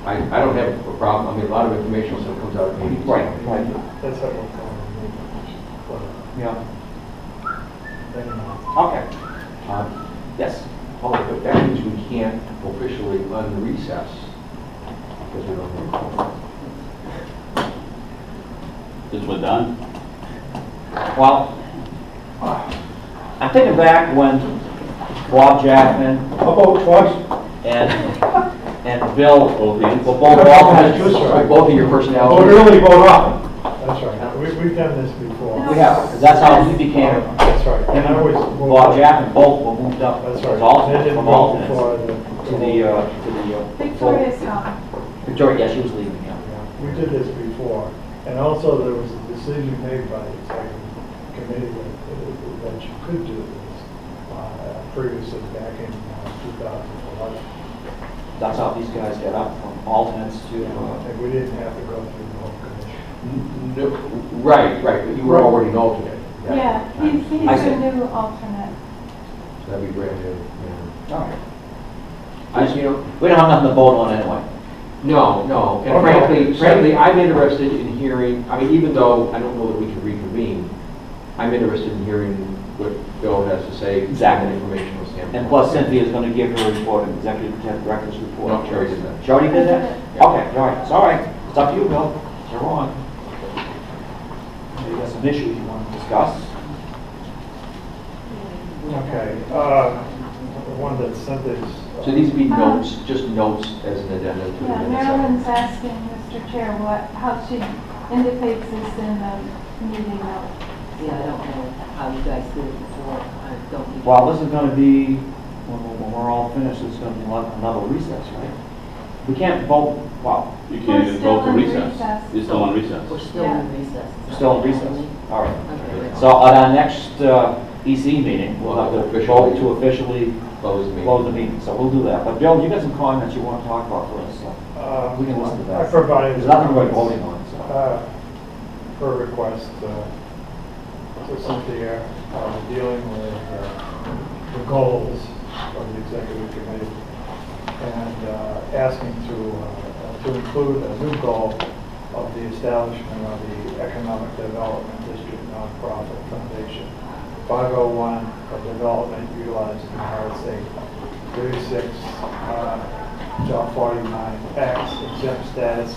I don't have a problem, I mean, a lot of information stuff comes out of meetings. Right, right. That's what we're calling Yeah. it. Okay. Yes. But that means we can't officially unrecess because we don't have. Since we're done. Well, I'm thinking back when Bob Jaffin About twice. and Bill were both That's alternates. right. Both of your Vote personalities. early, vote often. That's right. We've done this before. We have, because that's how he became, That's right. him And I always and Bob Jaffin both were moved up That's as right. They alternates, didn't from vote alternates before to the Victoria's gone. Victoria, yeah, she was leaving, yeah. Yeah, we did this before. And also there was a decision made by the executive committee that you could do this previously back in 2011. That's how these guys got up from alternates to, And we didn't have to go through the whole commission. No, right, but you were already an alternate. Yeah, he's I see. a new alternate. So that'd be brand new. Yeah. all right. We don't have nothing to vote on anyway. No, and frankly, I'm interested in hearing, I mean, even though I don't know that we can reconvene, I'm interested in hearing what Bill has to say. Exactly. From an informational standpoint. And plus Cynthia is going to give her report, an executive director's report. No, she already did that. She already did that? Yeah. Okay, all right, it's all right. It's up to you, Bill. You're on. You got some issues you want to discuss? Okay. The one that Cynthia's. So these would be notes, just notes as an addendum to the Yeah, minutes. Marilyn's asking, Mr. Chair, how she indicates this in the meeting note. Yeah, I don't know how you guys did it before. I don't even. Well, this is going to be, when we're all finished, it's going to be another recess, right? We can't vote, well, You We're can't even still vote to in recess. recess. You're still on recess. We're still Yeah. in recess. still in recess. All right. Okay. So at our next EC meeting, we'll have to vote to officially Close the meeting. close the meeting. So we'll do that. But Bill, you got some comments you want to talk about for us, so we can listen to that. I provided. There's nothing we're voting on, so. Per request to Cynthia, dealing with the goals of the executive committee and asking to to include a new goal of the establishment of the Economic Development District Nonprofit Foundation, 501 of development utilizing RSA 36.49X exempt status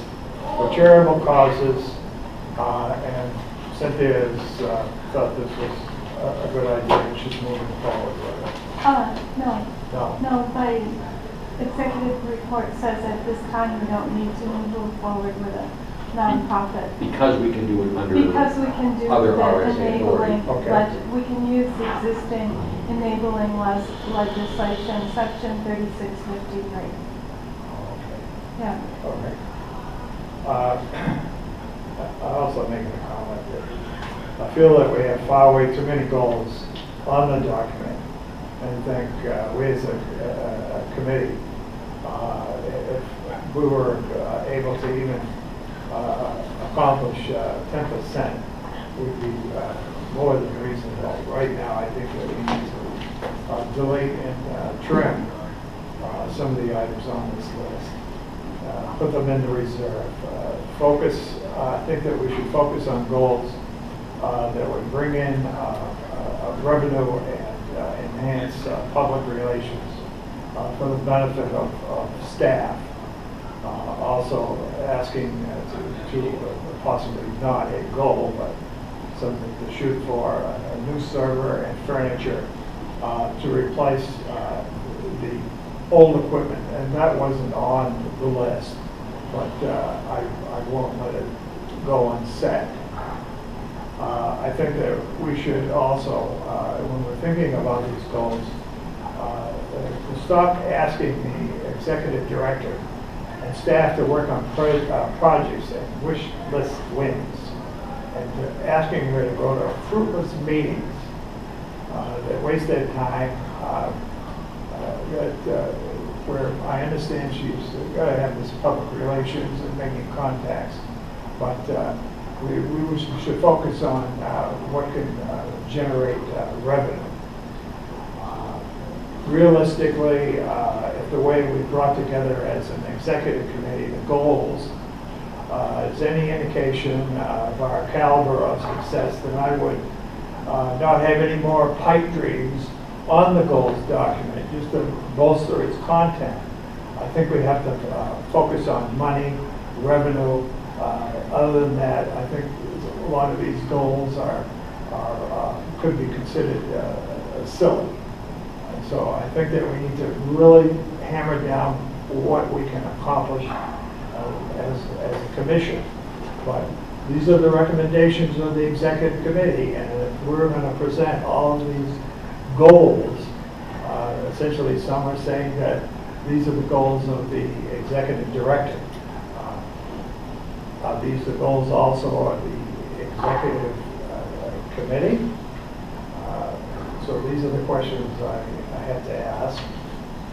for charitable causes, and Cynthia has thought this was a good idea and she's moving forward with it. No. No. No, my executive report says at this time we don't need to move forward with a nonprofit. Because we can do it under Because we can do other the RSA enabling, authority. Okay. we can use the existing enabling legislation, section 3653. Okay. Yeah. Okay. I also making a comment that I feel that we have far way too many goals on the document, and think we as a committee, if we were able to even accomplish 10%, would be more than reasonable. Right now, I think that we need to delete and trim some of the items on this list. Put them in the reserve. I think that we should focus on goals that would bring in revenue and enhance public relations for the benefit of staff. Also asking to possibly not a goal, but something to shoot for, a new server and furniture to replace the old equipment. And that wasn't on the list, but I won't let it go unsaid. I think that we should also, when we're thinking about these goals, stop asking the executive director and staff to work on projects and wish list wins, and asking her to go to fruitless meetings that waste their time, where I understand she's got to have this public relations and making contacts, but we should focus on what can generate revenue. Realistically, if the way we brought together as an executive committee the goals is any indication of our caliber of success, then I would not have any more pipe dreams on the goals document just to bolster its content. I think we have to focus on money, revenue. Other than that, I think a lot of these goals could be considered silly. So I think that we need to really hammer down what we can accomplish as a commission. But these are the recommendations of the executive committee, and if we're going to present all of these goals, essentially some are saying that these are the goals of the executive director. These are the goals also of the executive committee. So these are the questions I have to ask,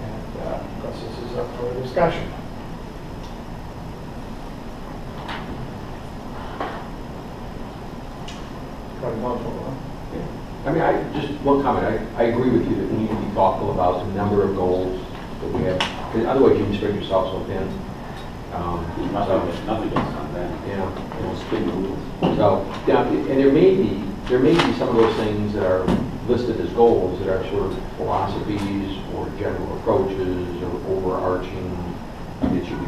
and of course this is up for discussion. I mean, just one comment. I agree with you that we need to be thoughtful about the number of goals that we have. Because otherwise, you can spread yourself so thin. Nothing gets done then. Yeah. It'll spin the wheels. So, yeah, and there may be some of those things that are listed as goals that are sort of philosophies or general approaches or overarching. It should be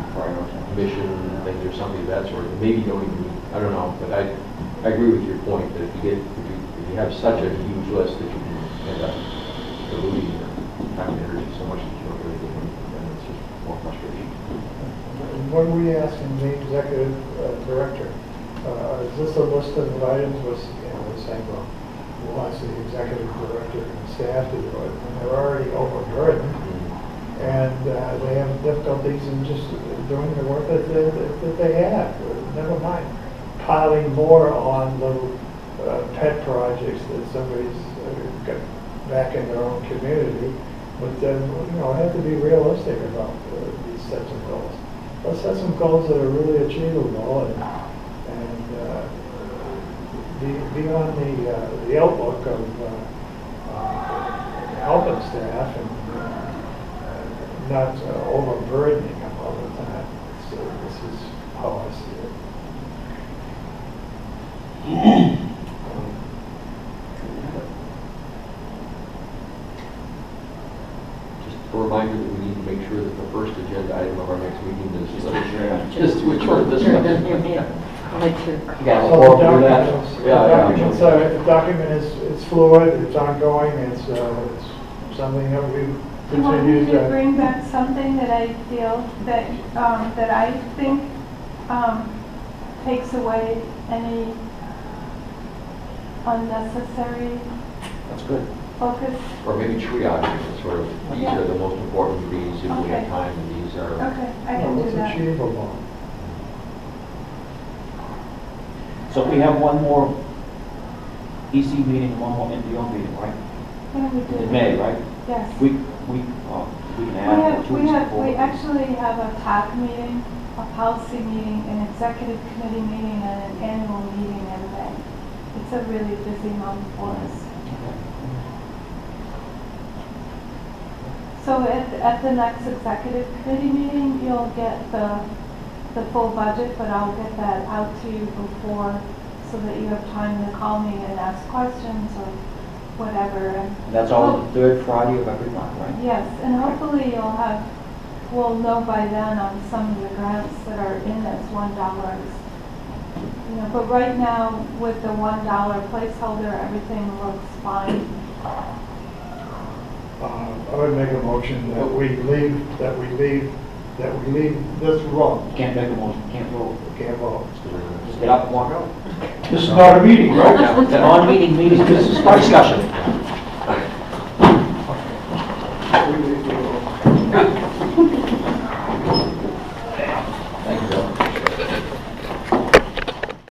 mission things or something of that sort. Maybe don't even. I don't know, but I agree with your point that if you have such a huge list that you can end up diluting your time and energy so much that you don't really get anything, then it's just more frustration. What are we asking the executive director? Is this a list of items? We're saying, well, we'll ask the executive director and staff to do it, and they're already overburdened, and they have difficulties in just doing the work that they have. Never mind piling more on little pet projects that somebody's got back in their own community. But have to be realistic about these sets of goals. Let's set some goals that are really achievable and be on the outlook of helping staff and not overburdening them all the time. This is our next meeting is just to adjourn this. Only two. You got a So report the for that? documents, Yeah. the document is fluid, it's ongoing, it's something that we Do you want me continue to to. bring back something that I feel that, that I think takes away any unnecessary That's good. focus? Or maybe triage, it, sort of, these Yeah. are the most important of these, if we have Okay. time, and these are. Okay, I can do What's that. achievable? So we have one more EC meeting and one more NPO meeting, right? Yeah, we do. In May, right? Yes. We can add 2 weeks before. We actually have a TAC meeting, a policy meeting, an executive committee meeting, and an annual meeting in May. It's a really busy month for us. So at the next executive committee meeting, you'll get the full budget, but I'll get that out to you before so that you have time to call me and ask questions or whatever. And That's all the third Friday of every month, right? yes, and hopefully we'll know by then on some of the grants that are in this $1. You know, but right now with the $1 placeholder, everything looks fine. I would make a motion that we leave this room. Can't make a motion, can't vote. Can't vote. Just get up and walk out. This is not a meeting, right? It's a non-meeting meeting, this is for discussion.